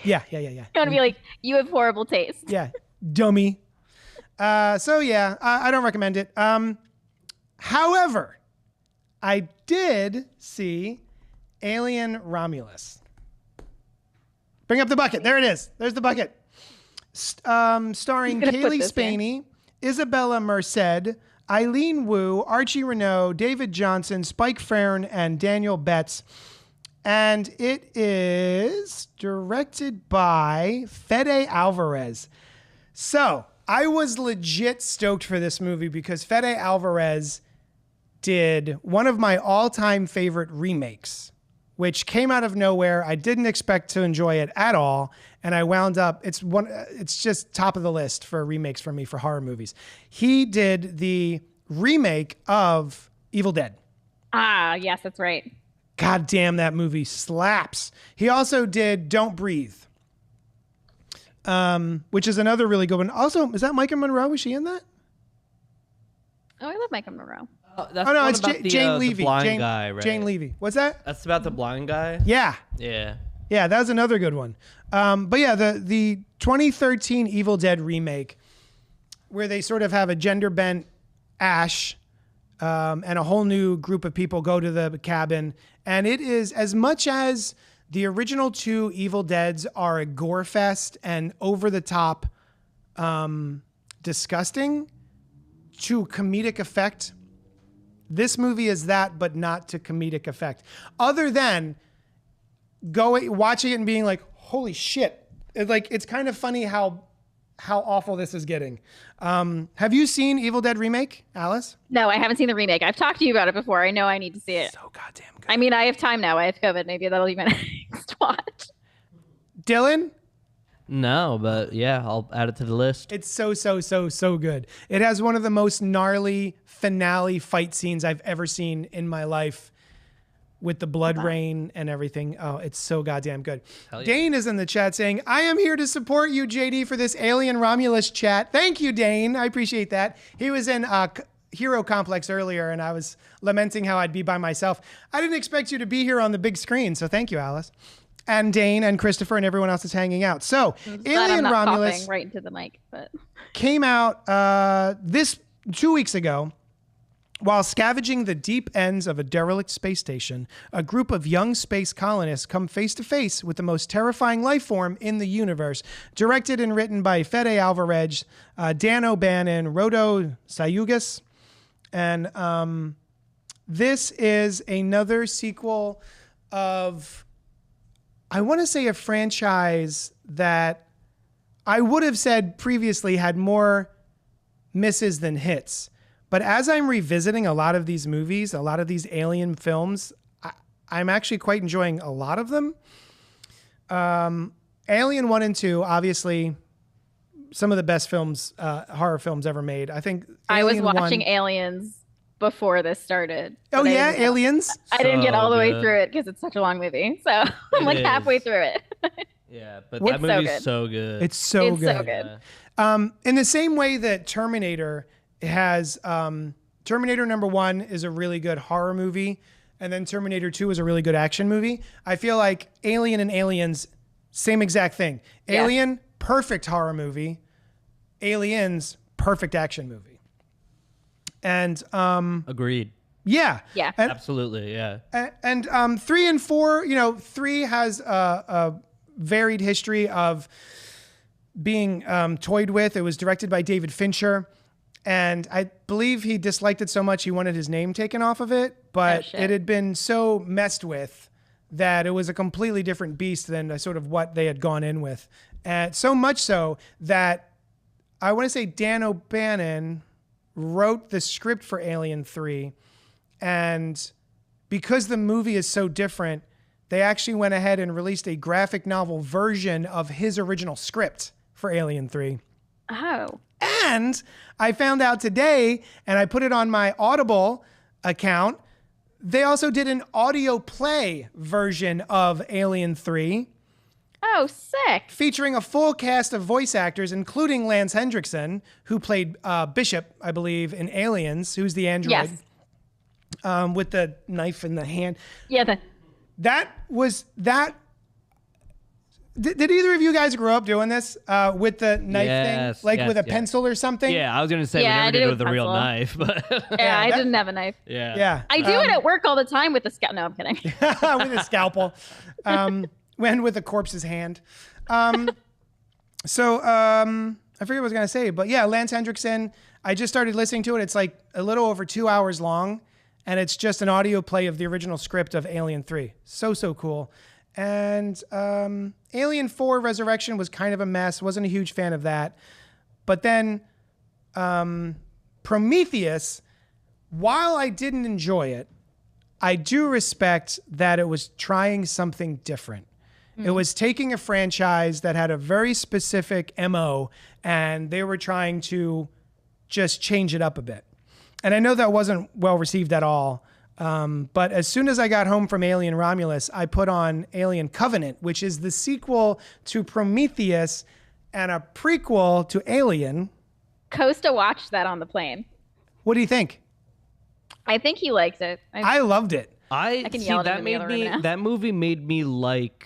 Yeah. You want to be like, you have horrible taste. Yeah, dummy. So yeah, I don't recommend it. However, I did see Alien Romulus. Bring up the bucket. There it is. There's the bucket. Starring Kaylee Spaney, Isabella Merced, Eileen Wu, Archie Renault, David Johnson, Spike Farron, and Daniel Betts. And it is directed by Fede Alvarez. So I was legit stoked for this movie because Fede Alvarez did one of my all-time favorite remakes, which came out of nowhere. I didn't expect to enjoy it at all. And I wound up, it's just top of the list for remakes for me for horror movies. He did the remake of Evil Dead. Ah, yes, that's right. God damn, that movie slaps. He also did Don't Breathe, which is another really good one. Also, is that Micah Monroe? Is she in that? Oh, I love Micah Monroe. That's Oh, no, the one it's about Jane the Levy. blind guy, right? Jane Levy. What's that? That's about the blind guy? Yeah. Yeah. Yeah, that was another good one. But yeah, the 2013 Evil Dead remake, where they sort of have a gender bent Ash and a whole new group of people go to the cabin. And it is, as much as the original 2 Evil Deads are a gore fest and over the top disgusting to comedic effect, this movie is that, but not to comedic effect. Other than watching it and being like, holy shit. It's kind of funny how awful this is getting. Have you seen Evil Dead Remake, Alice? No, I haven't seen the remake. I've talked to you about it before. I know I need to see it. So goddamn good. I mean, I have time now. I have COVID. Maybe that'll be my next watch. Dylan? No, but yeah, I'll add it to the list. It's so good. It has one of the most gnarly finale fight scenes I've ever seen in my life, with the blood rain and everything. Oh, it's so goddamn good. Hell yeah. Dane is in the chat saying, I am here to support you, JD, for this Alien Romulus chat. Thank you, Dane. I appreciate that. He was in Hero Complex earlier, and I was lamenting how I'd be by myself. I didn't expect you to be here on the big screen, so thank you, Alice. And Dane and Christopher and everyone else that's hanging out. So, Alien Romulus right into the mic, but came out 2 weeks ago. While scavenging the deep ends of a derelict space station, a group of young space colonists come face to face with the most terrifying life form in the universe. Directed and written by Fede Alvarez, Dan O'Bannon, Rodo Sayugas. And this is another sequel of I want to say a franchise that I would have said previously had more misses than hits. But as I'm revisiting a lot of these movies, a lot of these Alien films, I'm actually quite enjoying a lot of them. Alien 1 and 2, obviously, some of the best films, horror films ever made. I think I was Alien watching 1 Aliens before this started. Oh, but yeah? Aliens? I didn't get all the way good. through it because it's such a long movie. So I'm like is. halfway through it. Yeah, but It's that so movie's good. so good. It's so It's good. so good. In the same way that Terminator has, Terminator number 1 is a really good horror movie, and then Terminator 2 is a really good action movie. I feel like Alien and Aliens, same exact thing. Yeah. Alien, perfect horror movie. Aliens, perfect action movie. And Agreed. yeah. Yeah. And, Absolutely, yeah. and 3 and 4, 3 has a varied history of being toyed with. It was directed by David Fincher, and I believe he disliked it so much he wanted his name taken off of it, but shit. it had been so messed with that it was a completely different beast than sort of what they had gone in with. And so much so that I want to say Dan O'Bannon wrote the script for Alien 3, and because the movie is so different, they actually went ahead and released a graphic novel version of his original script for Alien 3. Oh. And I found out today, and I put it on my Audible account, they also did an audio play version of Alien 3, Oh, sick. featuring a full cast of voice actors, including Lance Hendrickson, who played Bishop, I believe, in Aliens, who's the android. Yes. With the knife in the hand. Yeah. Did either of you guys grow up doing this with the knife Yes, thing? Like yes, with a yes. pencil or something? Yeah, I was gonna say Yeah, we I never did did it it with with a real pencil. knife, but Yeah, I that- didn't have a knife. yeah. Yeah. I do it at work all the time with the scalpel. No, I'm kidding. With a scalpel. When with a corpse's hand. I forget what I was going to say, but yeah, Lance Hendrickson, I just started listening to it. It's like a little over 2 hours long, and it's just an audio play of the original script of Alien 3. So cool. And Alien 4 Resurrection was kind of a mess. Wasn't a huge fan of that. But then Prometheus, while I didn't enjoy it, I do respect that it was trying something different. It was taking a franchise that had a very specific MO, and they were trying to just change it up a bit. And I know that wasn't well received at all. But as soon as I got home from Alien Romulus, I put on Alien Covenant, which is the sequel to Prometheus and a prequel to Alien. Costa watched that on the plane. What do you think? I think he likes it. I loved it. I can see yell at him that in the made other room me now. that movie made me like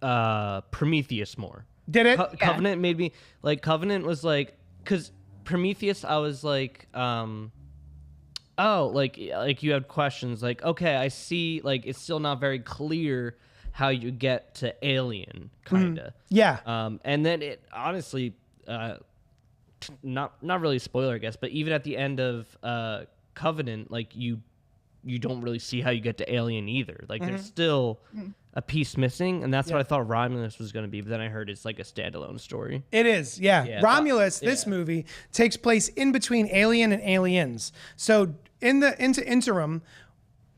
Prometheus more. Did it? Covenant made me like Covenant was like because Prometheus I was like like you had questions like okay I see like it's still not very clear how you get to Alien kinda Yeah. and then it honestly not really a spoiler I guess but even at the end of Covenant like you don't really see how you get to Alien either like there's still a piece missing and that's what I thought Romulus was going to be but then I heard it's like a standalone story. It is, yeah. Yeah, Romulus, this movie, takes place in between Alien and Aliens. So in the interim,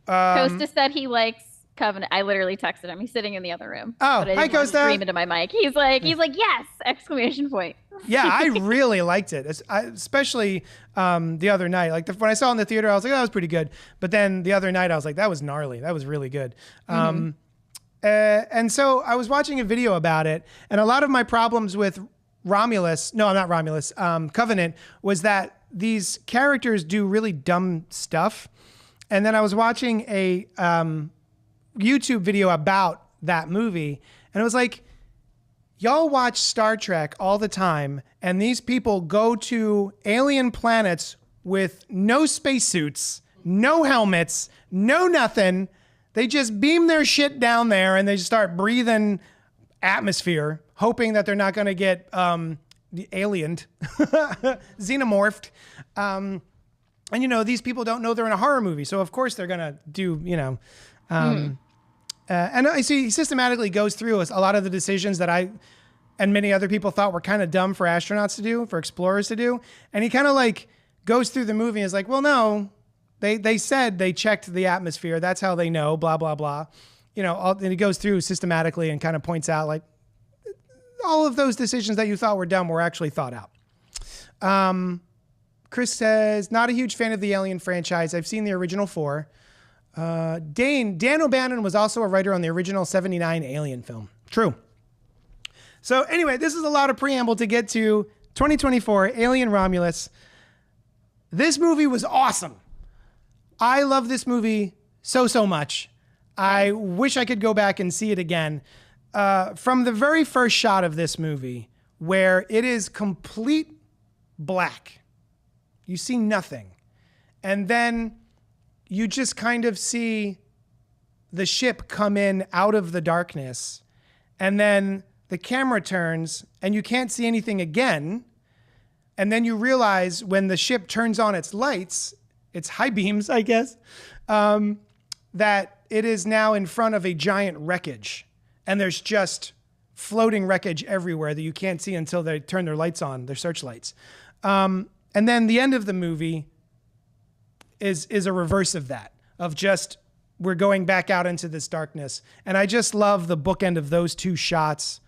Costa said he likes Covenant. I literally texted him. He's sitting in the other room. Oh, but I didn't hi, want to Costa. scream into my mic. He's like, yes! Exclamation point. yeah, I really liked it, especially the other night. Like when I saw it in the theater, I was like, oh, that was pretty good. But then the other night, I was like, that was gnarly. That was really good. And so I was watching a video about it, and a lot of my problems with Covenant, was that these characters do really dumb stuff. And then I was watching a YouTube video about that movie, and it was like, y'all watch Star Trek all the time, and these people go to alien planets with no spacesuits, no helmets, no nothing. They just beam their shit down there and they just start breathing atmosphere, hoping that they're not going to get aliened, xenomorphed. And, these people don't know they're in a horror movie. So, of course, they're going to do, And I see he systematically goes through a lot of the decisions that I and many other people thought were kind of dumb for astronauts to do, for explorers to do. And he kind of like goes through the movie and is like, well, no, they said they checked the atmosphere. That's how they know, blah, blah, blah. And he goes through systematically and kind of points out like all of those decisions that you thought were dumb were actually thought out. Chris says, not a huge fan of the Alien franchise. I've seen the original 4. Dan O'Bannon was also a writer on the original 79 Alien film. True. So anyway, this is a lot of preamble to get to 2024 Alien Romulus. This movie was awesome. I love this movie so much. I wish I could go back and see it again. From the very first shot of this movie, where it is complete black, you see nothing. And then you just kind of see the ship come in out of the darkness, and then the camera turns and you can't see anything again. And then you realize when the ship turns on its lights, its high beams, I guess, that it is now in front of a giant wreckage. And there's just floating wreckage everywhere that you can't see until they turn their lights on, their searchlights. And then the end of the movie is a reverse of that, of just we're going back out into this darkness. And I just love the bookend of those two shots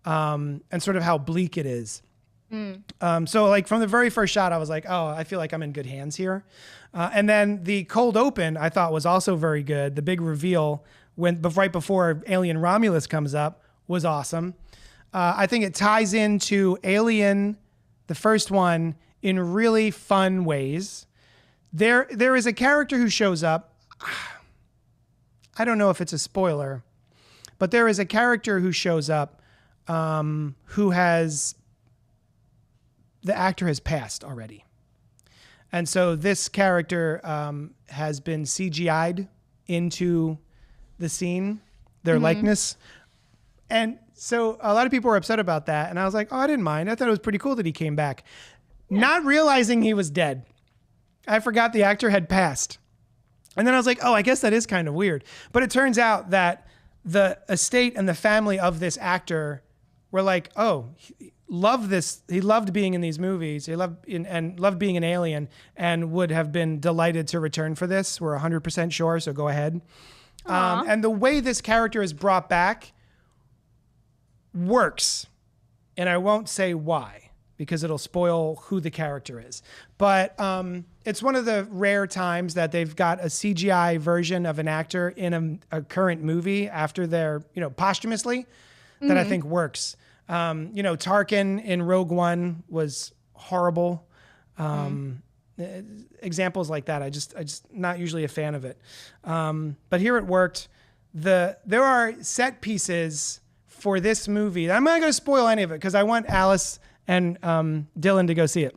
and sort of how bleak it is. So like from the very first shot, I was like, oh, I feel like I'm in good hands here. And then the cold open I thought was also very good. The big reveal right before Alien Romulus comes up was awesome. I think it ties into Alien, the first one, in really fun ways. There is a character who shows up. I don't know if it's a spoiler, but there is a character who shows up who has... the actor has passed already. And so this character has been CGI'd into the scene, their likeness. And so a lot of people were upset about that. And I was like, oh, I didn't mind. I thought it was pretty cool that he came back. Yeah. Not realizing he was dead. I forgot the actor had passed. And then I was like, oh, I guess that is kind of weird. But it turns out that the estate and the family of this actor were like, oh, he loved being in these movies. He loved being an alien and would have been delighted to return for this. We're 100% sure, so go ahead. And the way this character is brought back works. And I won't say why, because it'll spoil who the character is. But it's one of the rare times that they've got a CGI version of an actor in a current movie after they're, posthumously, that I think works. Tarkin in Rogue One was horrible. Examples like that, I just not usually a fan of it. But here it worked. There are set pieces for this movie. I'm not going to spoil any of it because I want Alice and Dylan to go see it.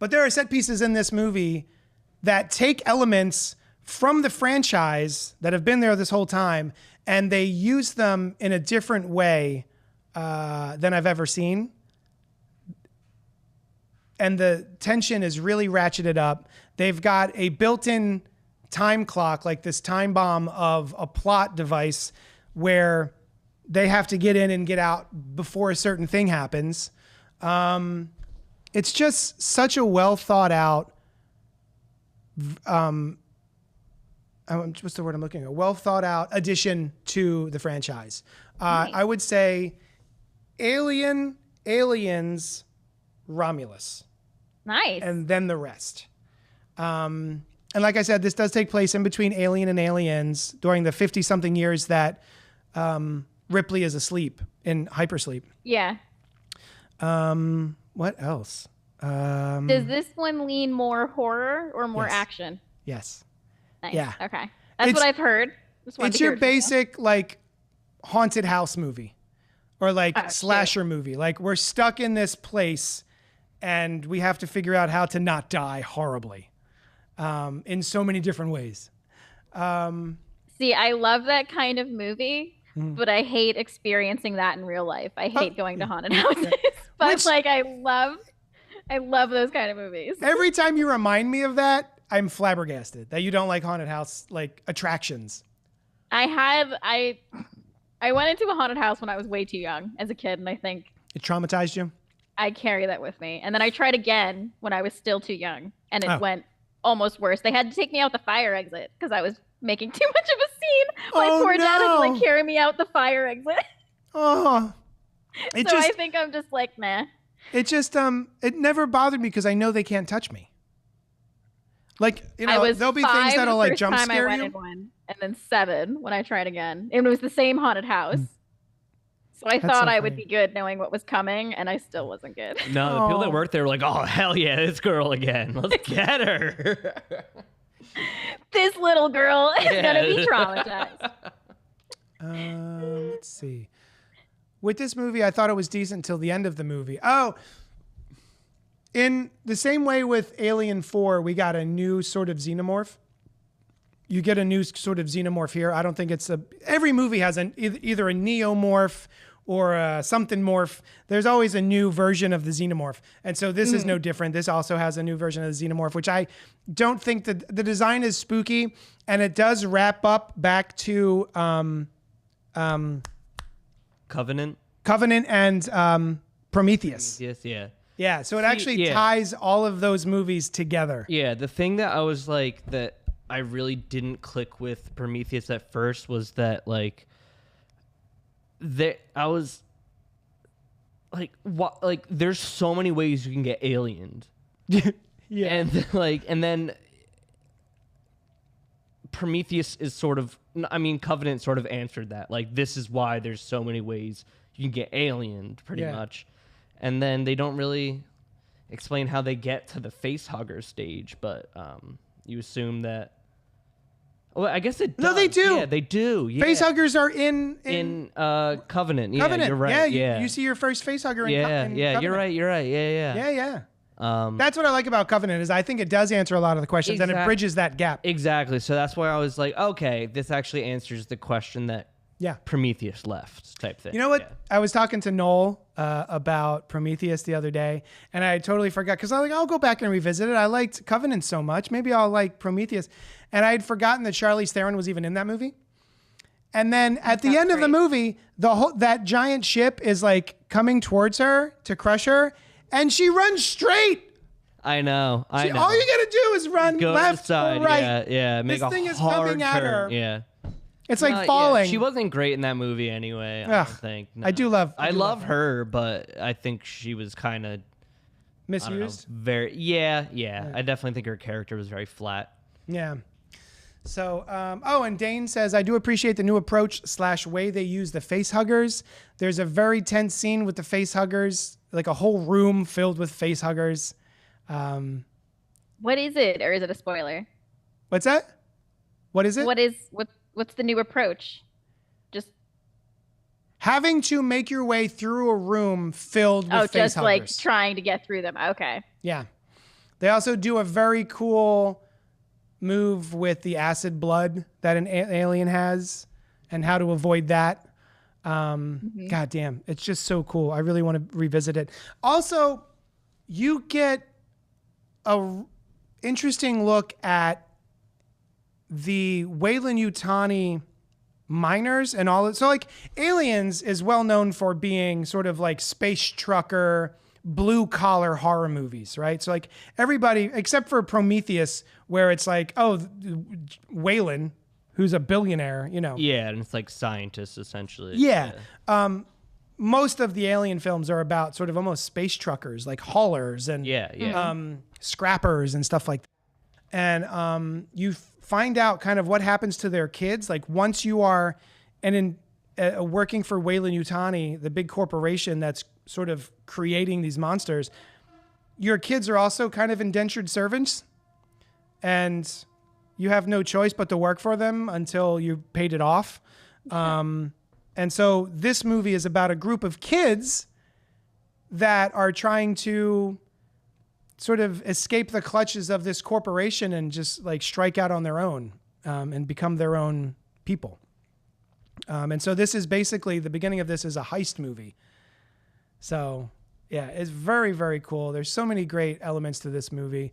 But there are set pieces in this movie that take elements from the franchise that have been there this whole time, and they use them in a different way than I've ever seen. And the tension is really ratcheted up. They've got a built-in time clock, like this time bomb of a plot device where they have to get in and get out before a certain thing happens. It's just such a well thought out, what's the word I'm looking at? A well thought out addition to the franchise. Nice. I would say Aliens, Romulus. Nice. And then the rest. And like I said, this does take place in between Alien and Aliens during the 50-something years that Ripley is asleep in hypersleep. Yeah. What else? Does this one lean more horror or more action? Yes. Nice. Yeah. Okay. That's what I've heard. It's your basic like haunted house movie or like slasher movie. Like we're stuck in this place and we have to figure out how to not die horribly in so many different ways. See, I love that kind of movie. But I hate experiencing that in real life. I hate going to haunted houses. But I love those kind of movies. Every time you remind me of that, I'm flabbergasted that you don't like haunted house like attractions. I went into a haunted house when I was way too young as a kid, and I think It traumatized you? I carry that with me. And then I tried again when I was still too young, and it went almost worse. They had to take me out the fire exit because I was making too much of a scene. My poor dad had to like carry me out the fire exit. Oh. I think I'm just like, nah. It just it never bothered me because I know they can't touch me. Like, you know, there'll be things that'll like jump scare you. And then 7 when I tried again. It was the same haunted house. So I thought I would be good knowing what was coming, and I still wasn't good. No, the people that worked there were like, oh, hell yeah, this girl again. Let's get her. This little girl is going to be traumatized. Let's see. With this movie, I thought it was decent until the end of the movie. Oh, in the same way with Alien 4, we got a new sort of xenomorph. You get a new sort of xenomorph here. I don't think it's every movie has either a neomorph or a something morph. There's always a new version of the xenomorph. And so this is no different. This also has a new version of the xenomorph, which I don't think that the design is spooky, and it does wrap up back to Covenant and Prometheus. Yes, yeah. Yeah, so it actually ties all of those movies together. Yeah, the thing that I was like, that I really didn't click with Prometheus at first was that, like, I was like, what? Like, there's so many ways you can get aliened. Yeah. And then Prometheus is sort of, I mean, Covenant sort of answered that. Like, this is why there's so many ways you can get aliened, pretty much. And then they don't really explain how they get to the face hugger stage, but you assume that. Well, I guess it does. No, they do. Yeah, they do. Yeah. Face huggers are in Covenant. Yeah, Covenant. you're right. Yeah, you see your first face hugger in Covenant. You're right. Yeah. That's what I like about Covenant is I think it does answer a lot of the questions and it bridges that gap. Exactly. So that's why I was like, okay, this actually answers the question that Prometheus left type thing. You know what? Yeah. I was talking to Noel about Prometheus the other day, and I totally forgot because I was like, I'll go back and revisit it. I liked Covenant so much. Maybe I'll like Prometheus. And I had forgotten that Charlize Theron was even in that movie. And then at the end of the movie, that giant ship is like coming towards her to crush her, and she runs straight. I know. All you gotta do is run left or right. Yeah. Make this thing is coming at her. Yeah. It's like falling. Yeah. She wasn't great in that movie anyway. I don't think. No. I love her, but I think she was kind of misused. Very. Yeah. I definitely think her character was very flat. Yeah. So, and Dane says, I do appreciate the new approach / way they use the face huggers. There's a very tense scene with the face huggers, like a whole room filled with face huggers. What is it? Or is it a spoiler? What's that? What is it? What's the new approach? Just having to make your way through a room filled with face huggers. Like trying to get through them. Okay. Yeah. They also do a very cool move with the acid blood that an alien has and how to avoid that. God damn, it's just so cool. I really want to revisit it. Also, you get a interesting look at the Weyland-Yutani miners and all that. So like Aliens is well known for being sort of like space trucker, blue collar horror movies, right? So like everybody except for Prometheus, where it's like, oh, Weyland, who's a billionaire, you know. Yeah, and it's like scientists essentially. Yeah. Most of the alien films are about sort of almost space truckers, like haulers and scrappers and stuff like that. And you find out kind of what happens to their kids. Like once you are working for Weyland-Yutani, the big corporation that's sort of creating these monsters, your kids are also kind of indentured servants, and you have no choice but to work for them until you paid it off. And so this movie is about a group of kids that are trying to sort of escape the clutches of this corporation and just like strike out on their own and become their own people. And so this is basically, the beginning of this is a heist movie. So yeah, it's very, very cool. There's so many great elements to this movie.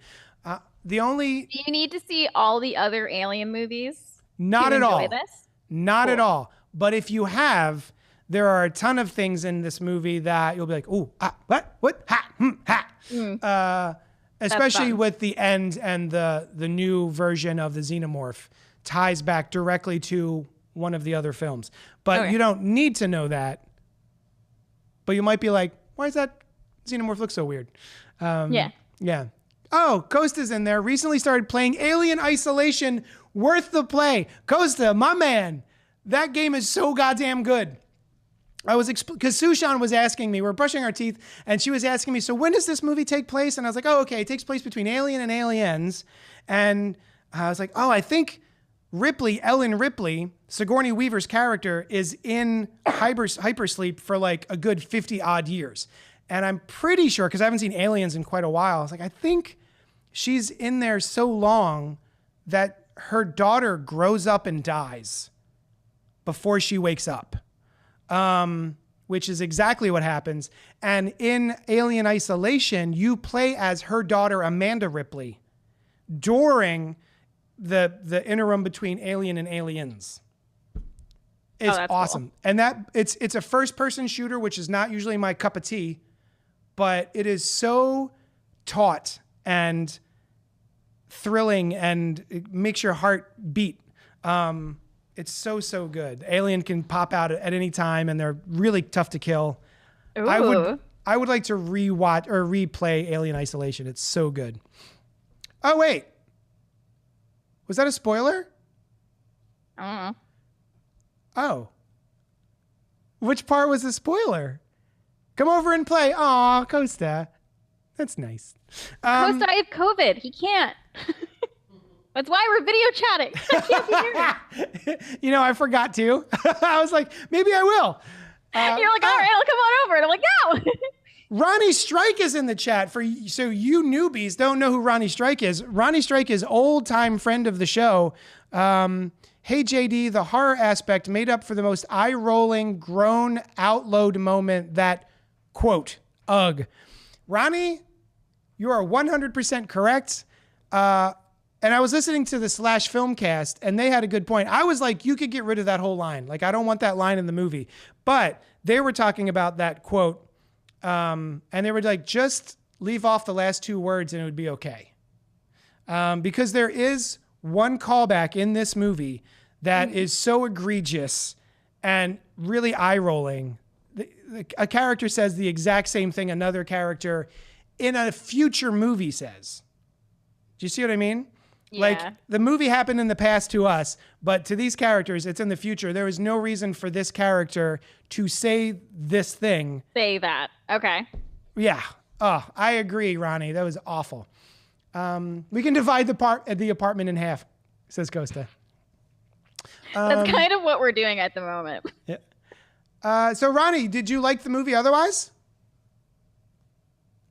Do you need to see all the other Alien movies? Not at all. This? Not at all. But if you have, there are a ton of things in this movie that you'll be like, ooh, what, ha. Especially with the end and the new version of the Xenomorph ties back directly to one of the other films. But you don't need to know that. But you might be like, why does that Xenomorph look so weird? Yeah. Oh, Costa's in there. Recently started playing Alien Isolation. Worth the play. Costa, my man. That game is so goddamn good. I was because Sushan was asking me, we're brushing our teeth, and she was asking me, so when does this movie take place? And I was like, oh, okay, it takes place between Alien and Aliens. And I was like, oh, I think Ellen Ripley, Sigourney Weaver's character, is in hypersleep for like a good 50 odd years. And I'm pretty sure, because I haven't seen Aliens in quite a while, I was like, I think she's in there so long that her daughter grows up and dies before she wakes up. Which is exactly what happens. And in Alien Isolation, you play as her daughter, Amanda Ripley, during the interim between Alien and Aliens. It's awesome. Cool. And that it's a first-person shooter, which is not usually my cup of tea, but it is so taut and thrilling, and it makes your heart beat. It's so good. Alien can pop out at any time, and they're really tough to kill. Ooh. I would like to rewatch or replay Alien Isolation. It's so good. Oh wait, was that a spoiler? I don't know. Oh, which part was the spoiler? Come over and play. Aw, Costa, that's nice. Costa, I have COVID. He can't. That's why we're video chatting. I can't be here. You know, I forgot to. I was like, maybe I will. You're like, all right, I'll come on over. And I'm like, no. Ronnie Strike is in the chat. So you newbies don't know who Ronnie Strike is. Ronnie Strike is old-time friend of the show. Hey, JD, the horror aspect made up for the most eye-rolling, groan outload moment that, quote, ugh. Ronnie, you are 100% correct. And I was listening to the Slash Filmcast, and they had a good point. I was like, you could get rid of that whole line. Like, I don't want that line in the movie. But they were talking about that quote, and they were like, just leave off the last two words and it would be okay. Because there is one callback in this movie that is so egregious and really eye-rolling. A character says the exact same thing another character in a future movie says. Do you see what I mean? Yeah. Like, the movie happened in the past to us, but to these characters, it's in the future. There is no reason for this character to say this thing. Say that. Okay. Yeah. Oh, I agree, Ronnie. That was awful. We can divide the apartment in half, says Costa. That's kind of what we're doing at the moment. Yeah. So, Ronnie, did you like the movie otherwise?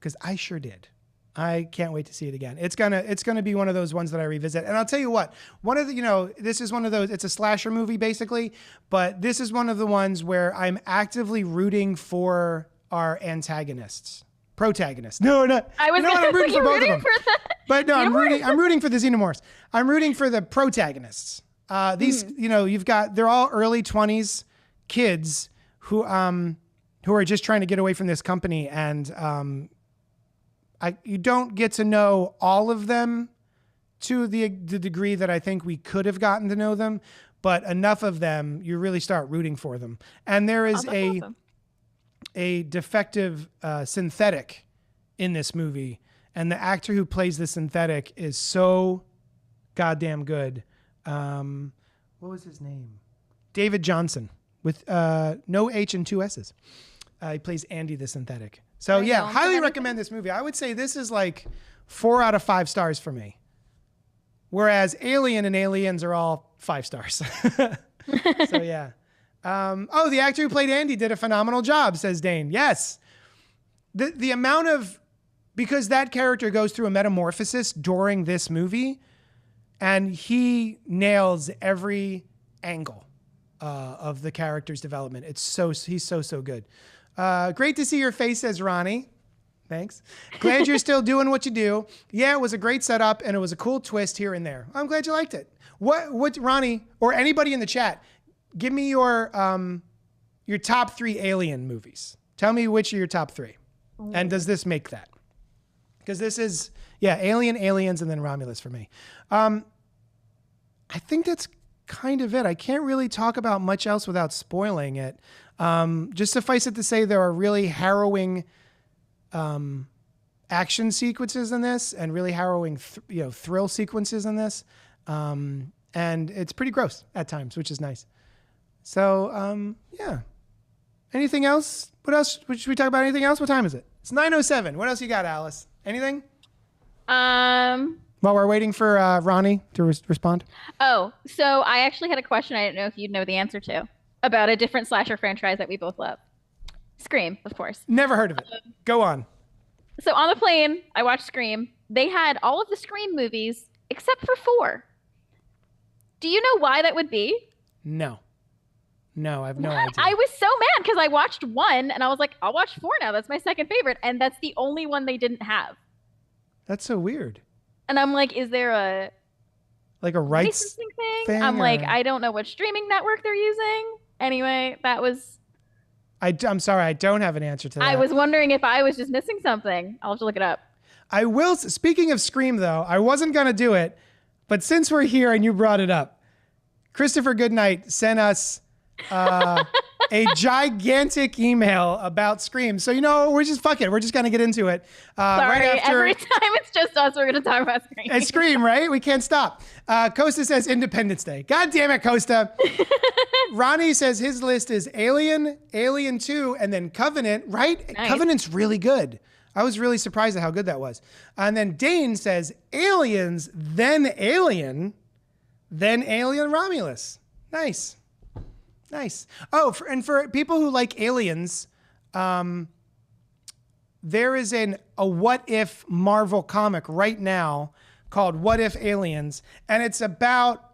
Because I sure did. I can't wait to see it again. It's gonna be one of those ones that I revisit. And I'll tell you what, this is one of those, it's a slasher movie basically, but this is one of the ones where I'm actively rooting for our protagonists. No, not. I'm rooting for both of them. But no, I'm rooting for the Xenomorphs. I'm rooting for the protagonists. These, they're all early 20s kids who are just trying to get away from this company, and you don't get to know all of them to the degree that I think we could have gotten to know them, but enough of them, you really start rooting for them. And there is a defective synthetic in this movie, and the actor who plays the synthetic is so goddamn good. What was his name? David Johnson, with no H and two S's. He plays Andy the synthetic. So yeah, highly recommend this movie. I would say this is like 4 out of 5 stars for me. Whereas Alien and Aliens are all 5 stars. So yeah. The actor who played Andy did a phenomenal job, says Dane. Yes. The amount of, because that character goes through a metamorphosis during this movie, and he nails every angle of the character's development. He's so good. Great to see your face, says Ronnie. Thanks. Glad you're still doing what you do. Yeah, it was a great setup, and it was a cool twist here and there. I'm glad you liked it. What Ronnie, or anybody in the chat, give me your top 3 Alien movies. Tell me which are your top 3. And does this make that? Because this is, Alien, Aliens, and then Romulus for me. I think that's kind of it. I can't really talk about much else without spoiling it. Just suffice it to say there are really harrowing action sequences in this and really harrowing thrill sequences in this. And it's pretty gross at times, which is nice. So, Anything else? What else? Should we talk about anything else? What time is it? It's 9:07. What else you got, Alice? Anything? While we're waiting for Ronnie to respond. Oh, so I actually had a question I didn't know if you'd know the answer to about a different slasher franchise that we both love. Scream, of course. Never heard of it. Go on. So on the plane, I watched Scream. They had all of the Scream movies except for 4. Do you know why that would be? No, I have no idea. I was so mad because I watched 1 and I was like, I'll watch 4 now. That's my second favorite. And that's the only one they didn't have. That's so weird. And I'm like, is there a rights thing? I'm like, I don't know what streaming network they're using. Anyway, that was... I'm sorry, I don't have an answer to that. I was wondering if I was just missing something. I'll have to look it up. I will. Speaking of Scream, though, I wasn't going to do it, but since we're here and you brought it up, Christopher Goodnight sent us a gigantic email about Scream. So, we're just fuck it. We're just going to get into it. Sorry, right after, every time it's just us, we're going to talk about Scream. It's Scream, right? We can't stop. Costa says Independence Day. God damn it, Costa. Ronnie says his list is Alien, Alien 2, and then Covenant, right? Nice. Covenant's really good. I was really surprised at how good that was. And then Dane says Aliens, then Alien, then Alien Romulus. Nice. Oh, for people who like Aliens, there is a What If Marvel comic right now called What If Aliens, and it's about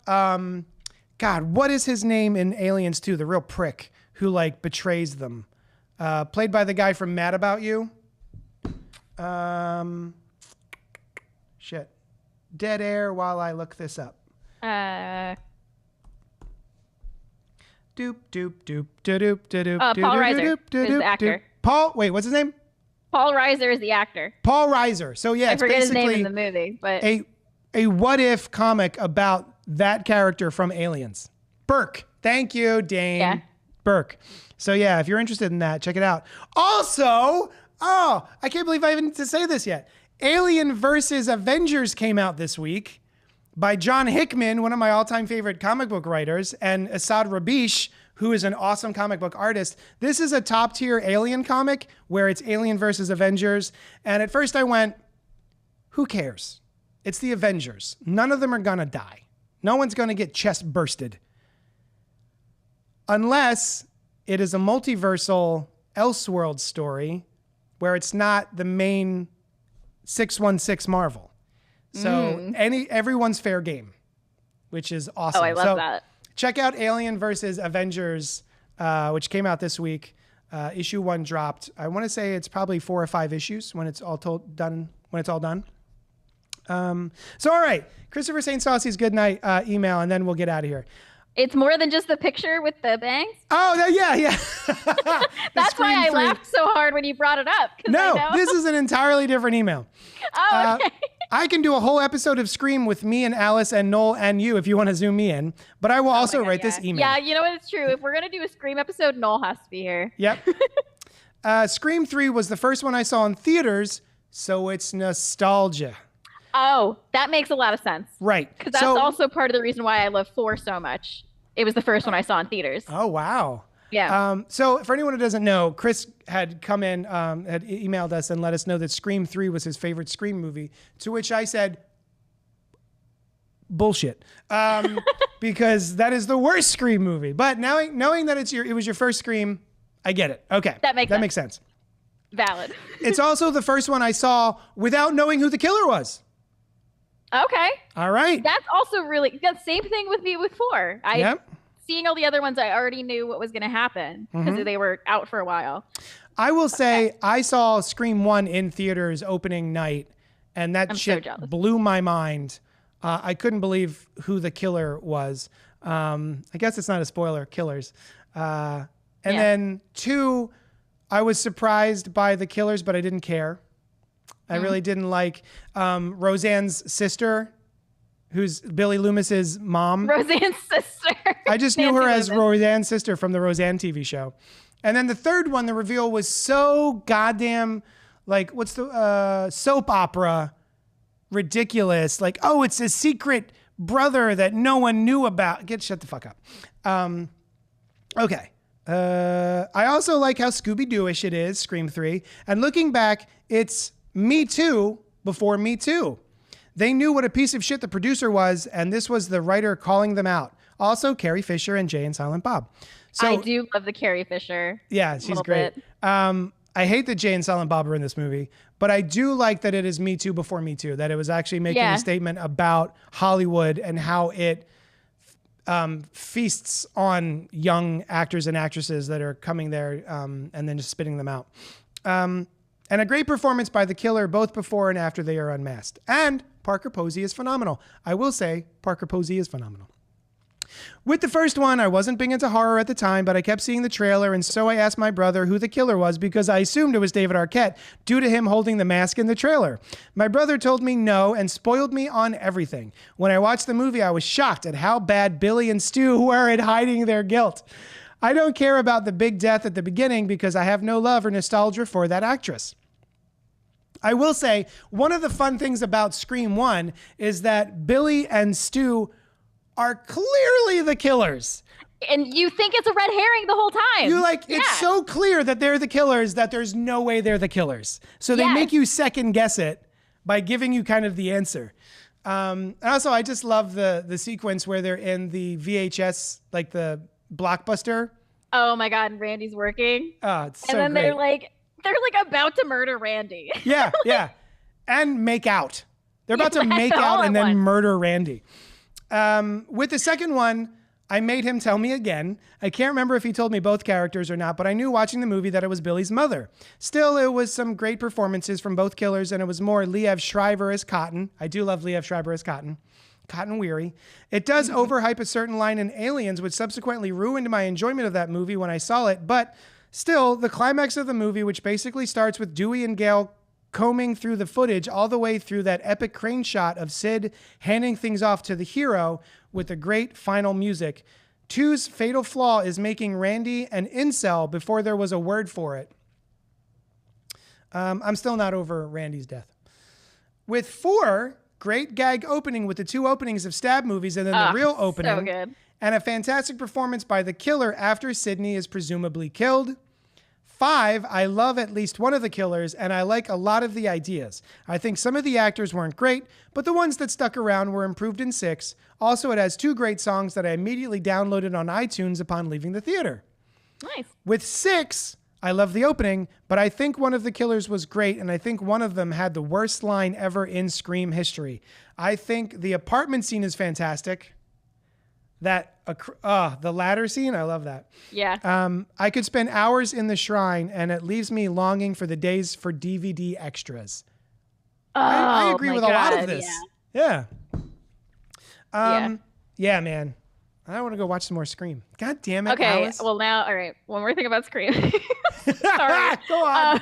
what is his name in Aliens 2? The real prick who betrays them, played by the guy from Mad About You. Shit. Dead air while I look this up. Doop doop doop doop doop. Paul Reiser is the actor. Wait, what's his name? Paul Reiser is the actor. Paul Reiser. So yeah, I it's forget his basically name in the movie, but a what if comic about that character from Aliens. Burke. Thank you, Dane. Yeah. Burke. So yeah, if you're interested in that, check it out. Also, I can't believe I even need to say this yet. Alien versus Avengers came out this week by John Hickman, one of my all-time favorite comic book writers, and Asad Rabish, who is an awesome comic book artist. This is a top-tier Alien comic where it's Alien versus Avengers. And at first I went, who cares? It's the Avengers. None of them are gonna die. No one's gonna get chest bursted. Unless it is a multiversal Elseworld story where it's not the main 616 Marvel. So everyone's fair game, which is awesome. Oh, I love that. Check out Alien versus Avengers, which came out this week. Issue 1 dropped. I want to say it's probably 4 or 5 issues when it's all done. So all right, Christopher St. Saucy's good night email, and then we'll get out of here. It's more than just the picture with the bangs? Oh, yeah. That's why I laughed so hard when you brought it up. No, this is an entirely different email. Oh, okay. I can do a whole episode of Scream with me and Alice and Noel and you if you want to zoom me in, but I will also write this email. Yeah, you know what? It's true. If we're going to do a Scream episode, Noel has to be here. Yep. Scream 3 was the first one I saw in theaters, so it's nostalgia. Oh, that makes a lot of sense. Right. Because that's also part of the reason why I love 4 so much. It was the first one I saw in theaters. Oh, wow. Yeah. So for anyone who doesn't know, Chris had come in, had emailed us and let us know that Scream 3 was his favorite Scream movie, to which I said, bullshit. Because that is the worst Scream movie. But knowing that it was your first Scream, I get it. Okay. That makes sense. Valid. It's also the first one I saw without knowing who the killer was. Okay. All right. That's also really the same thing with me with 4. Seeing all the other ones, I already knew what was going to happen because they were out for a while. I will say I saw Scream 1 in theaters opening night, and that shit blew my mind. I couldn't believe who the killer was. I guess it's not a spoiler, killers. And then 2, I was surprised by the killers, but I didn't care. I really didn't like Roseanne's sister, who's Billy Loomis's mom. Roseanne's sister. I just Nancy knew her as Loomis. Roseanne's sister from the Roseanne TV show. And then the third one, the reveal was so goddamn, like, what's the soap opera ridiculous. Like, oh, it's a secret brother that no one knew about. Shut the fuck up. Okay. I also like how Scooby-Doo-ish it is, Scream 3. And looking back, it's Me Too before Me Too. They knew what a piece of shit the producer was, and this was the writer calling them out. Also, Carrie Fisher and Jay and Silent Bob. So, I do love the Carrie Fisher. Yeah, she's great. I hate that Jay and Silent Bob are in this movie, but I do like that it is Me Too before Me Too, that it was actually making a statement about Hollywood and how it feasts on young actors and actresses that are coming there and then just spitting them out. And a great performance by the killer both before and after they are unmasked. And Parker Posey is phenomenal. I will say Parker Posey is phenomenal. With the first one, I wasn't big into horror at the time, but I kept seeing the trailer, and so I asked my brother who the killer was because I assumed it was David Arquette due to him holding the mask in the trailer. My brother told me no and spoiled me on everything. When I watched the movie, I was shocked at how bad Billy and Stu were at hiding their guilt. I don't care about the big death at the beginning because I have no love or nostalgia for that actress. I will say, one of the fun things about Scream 1 is that Billy and Stu are clearly the killers. And you think it's a red herring the whole time. You it's so clear that they're the killers that there's no way they're the killers. So they make you second guess it by giving you kind of the answer. And also, I just love the sequence where they're in the VHS, like the blockbuster. Oh my God, and Randy's working. Oh, it's so And then great. they're about to murder Randy. Yeah. And make out. They're about to make all out at and then once. murder Randy. With the second one, I made him tell me again. I can't remember if he told me both characters or not, but I knew watching the movie that it was Billy's mother. Still, it was some great performances from both killers, and it was more Liev Schreiber as Cotton. I do love Liev Schreiber as Cotton. Cotton Weary. It does overhype a certain line in Aliens, which subsequently ruined my enjoyment of that movie when I saw it, but still, the climax of the movie, which basically starts with Dewey and Gale combing through the footage all the way through that epic crane shot of Sid handing things off to the hero with the great final music. 2's fatal flaw is making Randy an incel before there was a word for it. I'm still not over Randy's death. With 4, great gag opening with the 2 openings of stab movies and then the real opening. So good. And a fantastic performance by the killer after Sidney is presumably killed. 5, I love at least one of the killers, and I like a lot of the ideas. I think some of the actors weren't great, but the ones that stuck around were improved in 6. Also, it has 2 great songs that I immediately downloaded on iTunes upon leaving the theater. Nice. With 6, I love the opening, but I think one of the killers was great, and I think one of them had the worst line ever in Scream history. I think the apartment scene is fantastic. The ladder scene, I love that. Yeah. I could spend hours in the shrine, and it leaves me longing for the days for DVD extras. I agree with a lot of this. Yeah. Yeah, man. I want to go watch some more Scream. God damn it, Okay. Alice. Well, now, all right. One more thing about Scream. Sorry. Go on.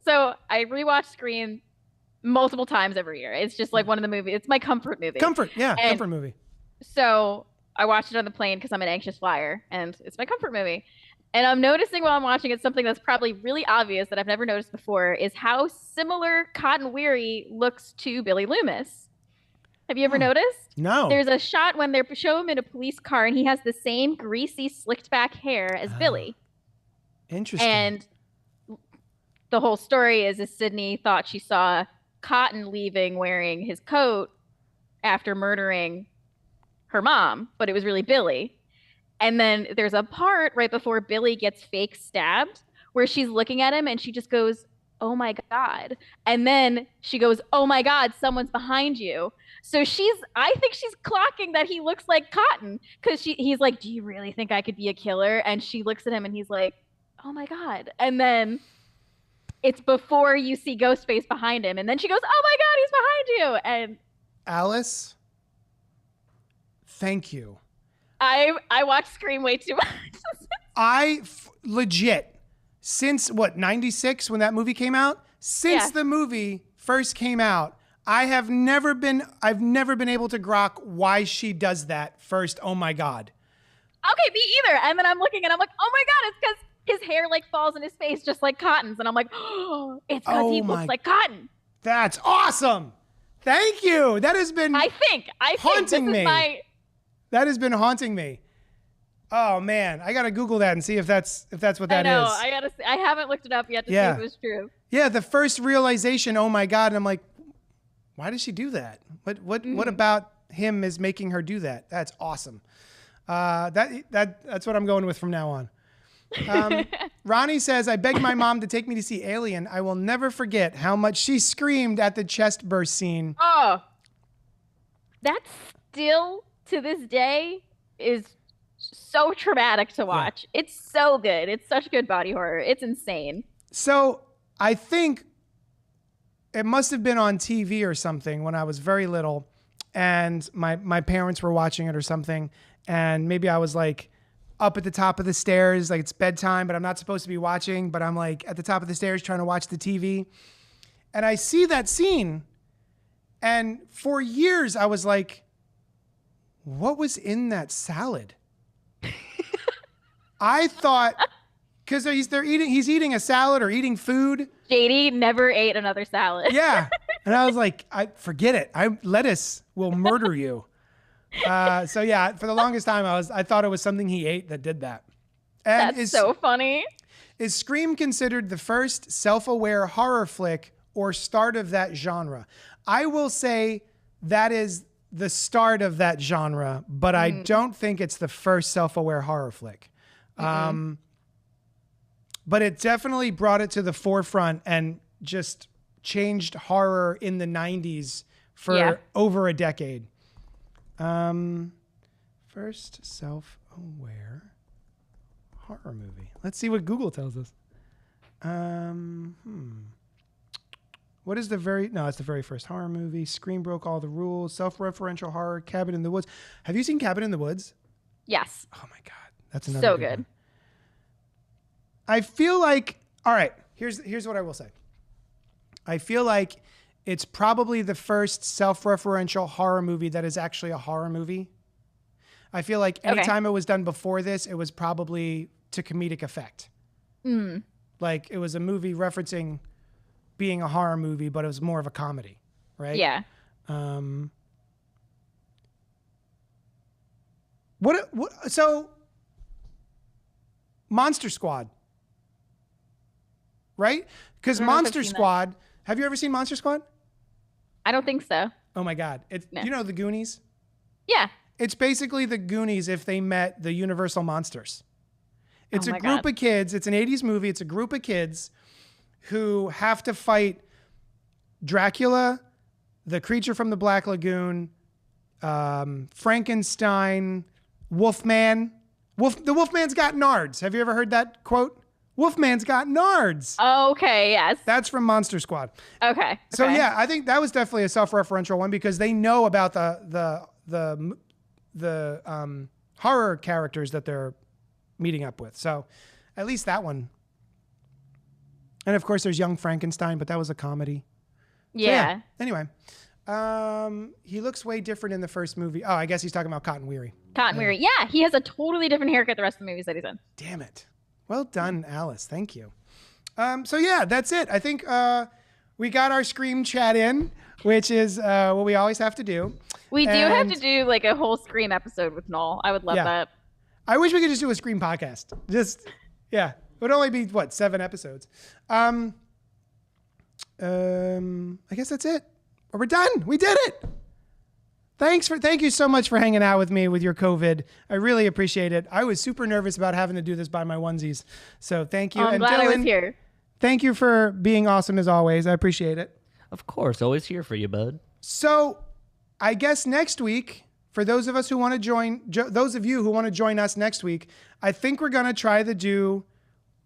So I rewatch Scream multiple times every year. It's just like one of the movies. It's my comfort movie. Comfort movie. So I watched it on the plane because I'm an anxious flyer, and it's my comfort movie. And I'm noticing while I'm watching it something that's probably really obvious that I've never noticed before is how similar Cotton Weary looks to Billy Loomis. Have you ever noticed? No. There's a shot when they show him in a police car, and he has the same greasy, slicked back hair as Billy. Interesting. And the whole story is Sydney thought she saw Cotton leaving wearing his coat after murdering her mom, but it was really Billy. And then there's a part right before Billy gets fake stabbed where she's looking at him and she just goes, "Oh my God." And then she goes, "Oh my God, someone's behind you." So I think she's clocking that he looks like Cotton because he's like, "Do you really think I could be a killer?" And she looks at him and he's like, "Oh my God." And then it's before you see Ghostface behind him. And then she goes, "Oh my God, he's behind you." And Alice, Thank you. I watch Scream way too much. Legit, since what, 96 when that movie came out? Since Yeah. the movie first came out, I've never been able to grok why she does that first. Oh my God. Okay, me either. And then I'm looking and I'm like, oh my God, it's because his hair like falls in his face just like Cotton's. And I'm like, oh, it's because he looks like Cotton. That's awesome. Thank you. That has been haunting me. That has been haunting me. Oh man, I gotta Google that and see if that's what that is. I haven't looked it up yet to see if it was true. Yeah, the first realization, oh my God, and I'm like, why does she do that? What about him is making her do that? That's awesome. That's what I'm going with from now on. Ronnie says, I begged my mom to take me to see Alien. I will never forget how much she screamed at the chest burst scene. Oh, that still to this day is so traumatic to watch. Yeah. It's so good. It's such good body horror. It's insane. So I think it must have been on TV or something when I was very little and my parents were watching it or something. And maybe I was like up at the top of the stairs, like it's bedtime, but I'm not supposed to be watching, but I'm like at the top of the stairs trying to watch the TV. And I see that scene. And for years I was like, what was in that salad? I thought, because he's eating a salad or eating food. JD never ate another salad. Yeah. And I was like, forget it. Lettuce will murder you. So yeah, for the longest time, I thought it was something he ate that did that. And that's so funny. Is Scream considered the first self-aware horror flick or start of that genre? I will say that is the start of that genre, but I don't think it's the first self-aware horror flick. But it definitely brought it to the forefront and just changed horror in the 90s for over a decade. First self-aware horror movie. Let's see what Google tells us. What is it's the very first horror movie. Scream broke all the rules. Self-referential horror. Cabin in the Woods. Have you seen Cabin in the Woods? Yes. Oh my God. That's another so good. One. I feel like, all right, here's what I will say. I feel like it's probably the first self-referential horror movie that is actually a horror movie. I feel like anytime it was done before this, it was probably to comedic effect. Like it was a movie referencing being a horror movie, but it was more of a comedy, right? Yeah. So Monster Squad, right? Because Monster Squad, have you ever seen Monster Squad? I don't think so. Oh my God. You know the Goonies? Yeah. It's basically the Goonies if they met the Universal Monsters. It's a group of kids. It's an 80s movie. It's a group of kids who have to fight Dracula, the creature from the Black Lagoon, Frankenstein, Wolfman. The Wolfman's got nards. Have you ever heard that quote? Wolfman's got nards. Okay, yes. That's from Monster Squad. Okay. So yeah, I think that was definitely a self-referential one because they know about the horror characters that they're meeting up with. So at least that one. And of course there's Young Frankenstein, but that was a comedy. Yeah. So anyway, he looks way different in the first movie. Oh, I guess he's talking about Cotton Weary. Cotton Weary. Yeah, he has a totally different haircut the rest of the movies that he's in. Damn it. Well done, Alice. Thank you. So yeah, that's it. I think we got our Scream chat in, which is what we always have to do. We do have to do like a whole Scream episode with Noel. I would love that. I wish we could just do a Scream podcast. It would only be 7 episodes. I guess that's it. We're done. We did it. Thank you so much for hanging out with me with your COVID. I really appreciate it. I was super nervous about having to do this by my onesies. So thank you. I'm glad Dylan, I was here. Thank you for being awesome as always. I appreciate it. Of course. Always here for you, bud. So I guess next week, for those of us who want to join, those of you who want to join us next week, I think we're going to try to do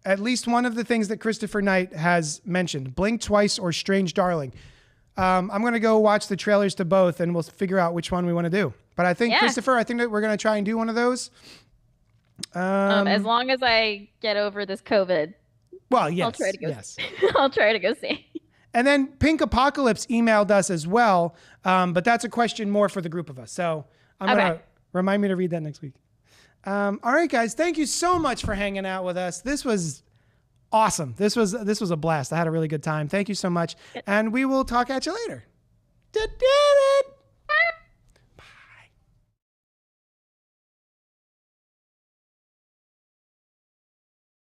at least one of the things that Christopher Knight has mentioned, Blink Twice or Strange Darling. I'm going to go watch the trailers to both, and we'll figure out which one we want to do. But I think, Christopher, I think that we're going to try and do one of those. As long as I get over this COVID. Well, yes. I'll try to go. Yes. I'll try to go see. And then Pink Apocalypse emailed us as well, but that's a question more for the group of us. So I'm going to remind me to read that next week. All right, guys. Thank you so much for hanging out with us. This was awesome. This was a blast. I had a really good time. Thank you so much. And we will talk at you later.